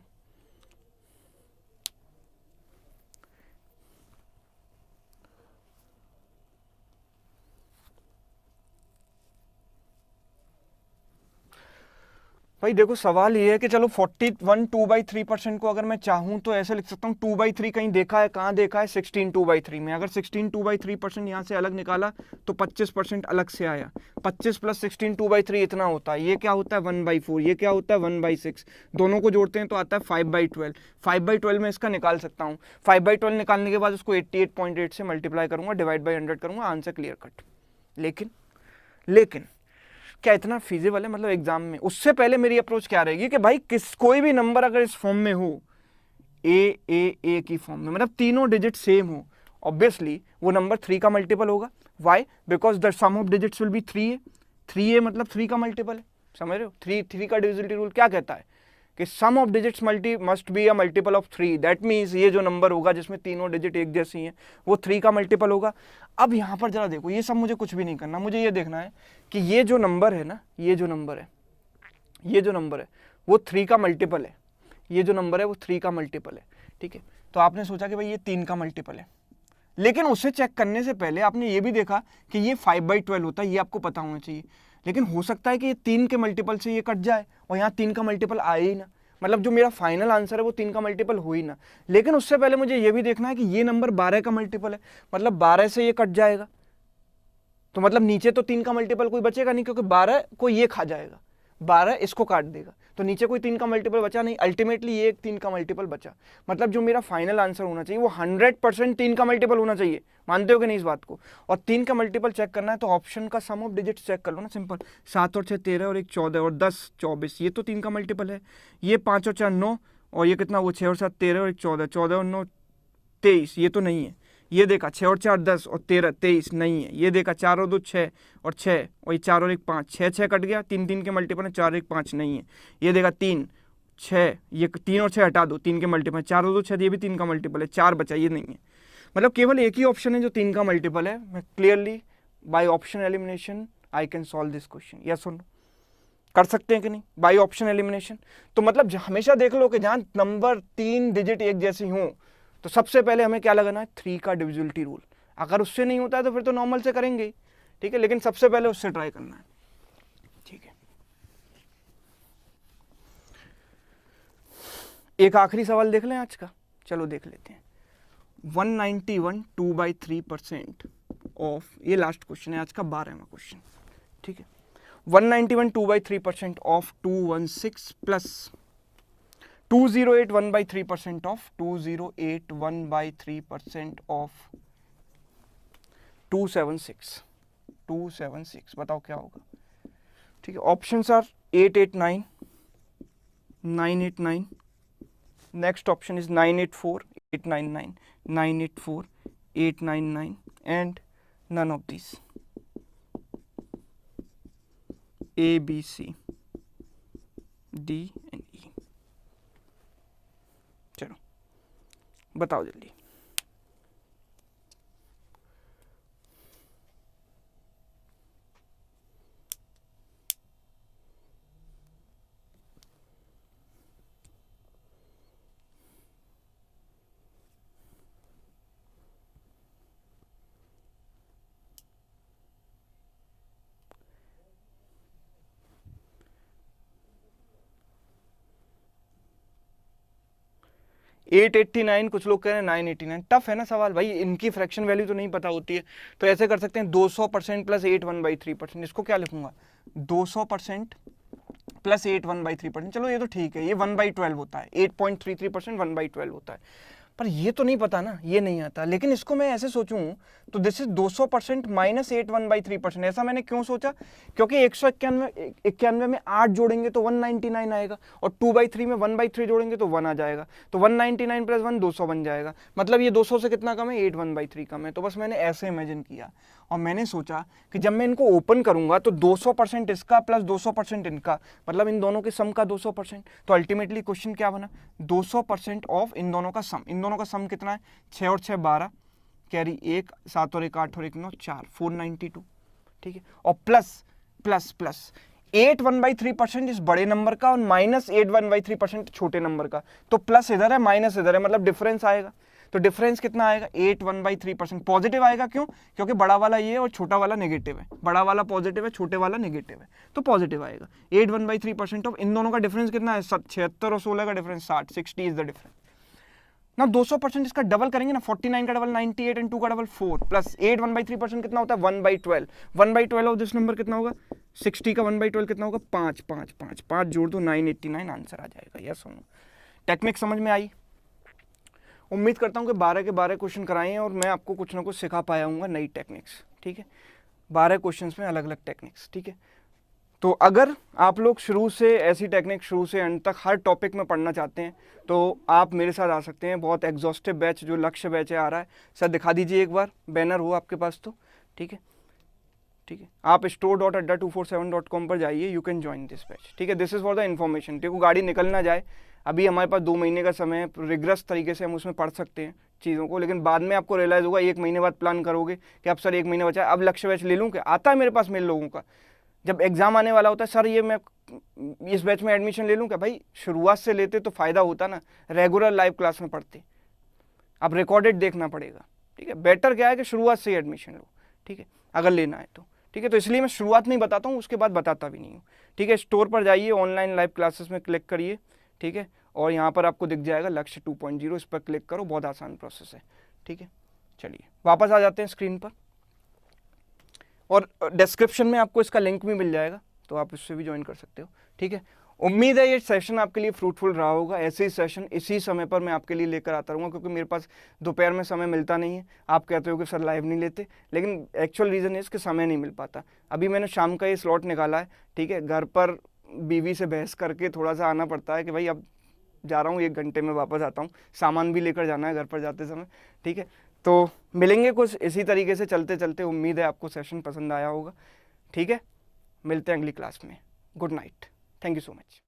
भाई देखो सवाल ये है कि चलो 41 2/3% को अगर मैं चाहूं तो ऐसे लिख सकता हूँ 2/3 कहीं देखा है, कहाँ देखा है 16 2/3 में। अगर 16 2/3% यहाँ से अलग निकाला तो 25% अलग से आया, 25 + 16 2/3 इतना होता है। ये क्या होता है 1/4, ये क्या होता है 1/6, दोनों को जोड़ते हैं तो आता है 5/12। 5/12 में इसका निकाल सकता हूँ, 5/12 निकालने के बाद उसको 88.8 से मल्टीप्लाई करूंगा, डिवाइड बाई 100 करूंगा, आंसर क्लियर कट। लेकिन क्या इतना फीजिबल है, मतलब एग्जाम में। उससे पहले मेरी अप्रोच क्या रहेगी कि भाई कोई भी नंबर अगर इस फॉर्म में हो, ए की फॉर्म में, मतलब तीनों डिजिट सेम हो, ऑब्वियसली वो नंबर 3 का मल्टीपल होगा। Why? Because the sum of digits will be 3a। 3a मतलब 3 का मल्टीपल है, समझ रहे हो। 3 का डिविजिबिलिटी रूल क्या कहता है कि sum of digits must be a multiple of 3। That means ये जो नंबर होगा जिसमें तीनों डिजिट एक जैसी हैं वो 3 का मल्टीपल होगा। अब यहाँ पर जरा देखो, ये सब मुझे कुछ भी नहीं करना, मुझे ये देखना है कि ये जो नंबर है ना, ये जो नंबर है वो 3 का मल्टीपल है, ये जो नंबर है वो 3 का मल्टीपल है, ठीक है। तो आपने सोचा कि भाई ये 3 का मल्टीपल है, लेकिन उसे चेक करने से पहले आपने ये भी देखा कि ये 5/12 होता है, ये आपको पता होना चाहिए। लेकिन हो सकता है कि ये 3 के मल्टीपल से ये कट जाए और यहाँ 3 का मल्टीपल आए ही ना, मतलब जो मेरा फाइनल आंसर है वो 3 का मल्टीपल हो ही ना। लेकिन उससे पहले मुझे ये भी देखना है कि ये नंबर 12 का मल्टीपल है, मतलब 12 से ये कट जाएगा, तो मतलब नीचे तो 3 का मल्टीपल कोई बचेगा नहीं, क्योंकि 12 को ये खा जाएगा, 12 इसको काट देगा, तो नीचे कोई 3 का मल्टीपल बचा नहीं। अल्टीमेटली ये एक 3 का मल्टीपल बचा, मतलब जो मेरा फाइनल आंसर होना चाहिए वो 100% 3 का मल्टीपल होना चाहिए। मानते हो कि नहीं इस बात को? और 3 का मल्टीपल चेक करना है तो ऑप्शन का सम ऑफ डिजिट चेक कर लो ना, सिंपल। 7 और 6 13 और 1 14 और 10 24, ये तो 3 का मल्टीपल है। ये 5 और 4 9 और ये कितना, वो 6 और 7 13 और 1 14, 14 और 9 23, ये तो नहीं है। ये देखा 6 और 4 10 और 13 23, नहीं है। ये देखा 4 और 2 6 और 6 और ये 4 और 1 5, 6 6 कट गया, 3 3 के मल्टीपल है, 4 1 5, नहीं है। ये देखा 3 6, ये 3 और 6 हटा दो, 3 के मल्टीपल, 4 और 2 6, ये भी 3 का मल्टीपल है, 4 बचा, ये नहीं है। मतलब केवल एक ही ऑप्शन है जो 3 का मल्टीपल है। मैं clearly by option elimination I can solve this question. Yes और नो? कर सकते हैं कि नहीं बाय ऑप्शन एलिमिनेशन? तो मतलब हमेशा देख लो कि जहां नंबर 3 डिजिट एक जैसी हों तो सबसे पहले हमें क्या लगाना है, 3 का डिविजिबिलिटी रूल। अगर उससे नहीं होता है तो फिर तो नॉर्मल से करेंगे ही, ठीक है, लेकिन सबसे पहले उससे ट्राई करना है, ठीक है। एक आखिरी सवाल देख लें आज का, चलो देख लेते हैं। 191 2/3% ऑफ, ये लास्ट क्वेश्चन है आज का, 12वां क्वेश्चन, ठीक है। 191 2/3% ऑफ 216 प्लस 208 1/3% ऑफ 208 1/3% ऑफ 276 बताओ क्या होगा, ठीक है। Options are 889 989, next option is 984 899 984 899 and none of this, A B C D and E। चलो बताओ जल्दी। एट 89, कुछ लोग कह रहे हैं 989। टफ है ना सवाल भाई, इनकी फ्रैक्शन वैल्यू तो नहीं पता होती है, तो ऐसे कर सकते हैं 200% प्लस 8 1/3%। इसको क्या लिखूंगा, 200% प्लस 8 1/3%। चलो ये तो ठीक है, ये 1/12 होता है, 8.33% 1/12 होता है, पर ये तो नहीं पता ना, ये नहीं आता। लेकिन इसको मैं ऐसे सोचूं तो दिस इज 200% माइनस 8 1/3%। ऐसा मैंने क्यों सोचा, क्योंकि 191 में 8 जोड़ेंगे तो 199 आएगा, और 2/3 में 1/3 जोड़ेंगे तो 1 आ जाएगा, तो 199 प्लस 1 200 बन जाएगा। मतलब ये 200 से कितना कम है, 8 1/3 कम है। तो बस मैंने ऐसे इमेजिन किया और मैंने सोचा कि जब मैं इनको ओपन करूंगा तो 200% इसका प्लस 200% इनका, मतलब इन दोनों के सम का 200%। तो अल्टीमेटली क्वेश्चन क्या बना, 200% ऑफ इन दोनों का सम। इन दोनों का सम कितना है, 6 और 6 12, कैरी 1, 7 और 1 8 और 1 9 4, 492, ठीक है। और प्लस प्लस प्लस 8 1/3% इस बड़े नंबर का और माइनस 8 1/3% छोटे नंबर का। तो प्लस इधर है माइनस इधर है, मतलब डिफरेंस आएगा। तो डिफरेंस कितना आएगा, 8 1/3%। पॉजिटिव आएगा, क्यों, क्योंकि बड़ा वाला ये है और छोटा वाला नेगेटिव है, बड़ा वाला पॉजिटिव है छोटे वाला नेगेटिव है, तो पॉजिटिव आएगा। 8 1/3% ऑफ इन दोनों का डिफरेंस कितना है, 76 और 16 का डिफरेंस 60 इज द डिफरेंस। ना 200% इसका डबल करेंगे ना, 49 का डबल 98 एंड 2 का डबल 4 प्लस 8 1/3% कितना होता है, 1/12। 1/12 ऑफ दिस नंबर कितना होगा, 60 का 1/12 कितना होगा, 5 5 5 5 जोड़ दो 989 आंसर आ जाएगा। यस सुनो, टेक्निक समझ में आई? उम्मीद करता हूँ कि 12 के 12 क्वेश्चन कराए हैं और मैं आपको कुछ ना कुछ सिखा पाया हूँ नई टेक्निक्स, ठीक है। 12 क्वेश्चंस में अलग अलग टेक्निक्स, ठीक है। तो अगर आप लोग शुरू से ऐसी टेक्निक शुरू से एंड तक हर टॉपिक में पढ़ना चाहते हैं तो आप मेरे साथ आ सकते हैं। बहुत एग्जॉस्टिव बैच जो लक्ष्य बैच है आ रहा है, सर दिखा दीजिए एक बार, बैनर हो आपके पास तो, ठीक है, ठीक है। आप store.adda247.com पर जाइए, you can join this batch, ठीक है। This is for the information, देखो गाड़ी निकल ना जाए, अभी हमारे पास 2 महीने का समय है, रिग्रेस तरीके से हम उसमें पढ़ सकते हैं चीज़ों को, लेकिन बाद में आपको रियलाइज़ होगा, 1 महीने बाद प्लान करोगे कि अब सर 1 महीने बचा है, अब लक्ष्य बैच ले लूँ क्या? आता है मेरे पास मेरे लोगों का, जब एग्जाम आने वाला होता है, सर ये मैं इस बैच में एडमिशन ले लूँ क्या? भाई शुरुआत से लेते तो फ़ायदा होता ना, रेगुलर लाइव क्लास में पढ़ते, अब रिकॉर्डेड देखना पड़ेगा, ठीक है, बेटर क्या है कि शुरुआत से ही एडमिशन लो, ठीक है, अगर लेना है तो, ठीक है। तो इसलिए मैं शुरुआत में ही बताता हूँ, उसके बाद बताता भी नहीं हूँ, ठीक है। स्टोर पर जाइए, ऑनलाइन लाइव क्लासेस में क्लिक करिए, ठीक है, और यहाँ पर आपको दिख जाएगा लक्ष्य 2.0, इस पर क्लिक करो, बहुत आसान प्रोसेस है, ठीक है। चलिए वापस आ जाते हैं स्क्रीन पर, और डिस्क्रिप्शन में आपको इसका लिंक भी मिल जाएगा, तो आप इससे भी ज्वाइन कर सकते हो, ठीक है। उम्मीद है ये सेशन आपके लिए फ्रूटफुल रहा होगा। ऐसे ही सेशन इसी समय पर मैं आपके लिए लेकर आता रहूँगा, क्योंकि मेरे पास दोपहर में समय मिलता नहीं है। आप कहते हो कि सर लाइव नहीं लेते, लेकिन एक्चुअल रीज़न है इसके समय नहीं मिल पाता। अभी मैंने शाम का ये स्लॉट निकाला है, ठीक है। घर पर बीवी से बहस करके थोड़ा सा आना पड़ता है कि भाई अब जा रहा हूँ, 1 घंटे में वापस आता हूँ, सामान भी लेकर जाना है घर पर जाते समय, ठीक है। तो मिलेंगे कुछ इसी तरीके से चलते चलते। उम्मीद है आपको सेशन पसंद आया होगा, ठीक है। मिलते हैं अगली क्लास में। Good night, thank you so much.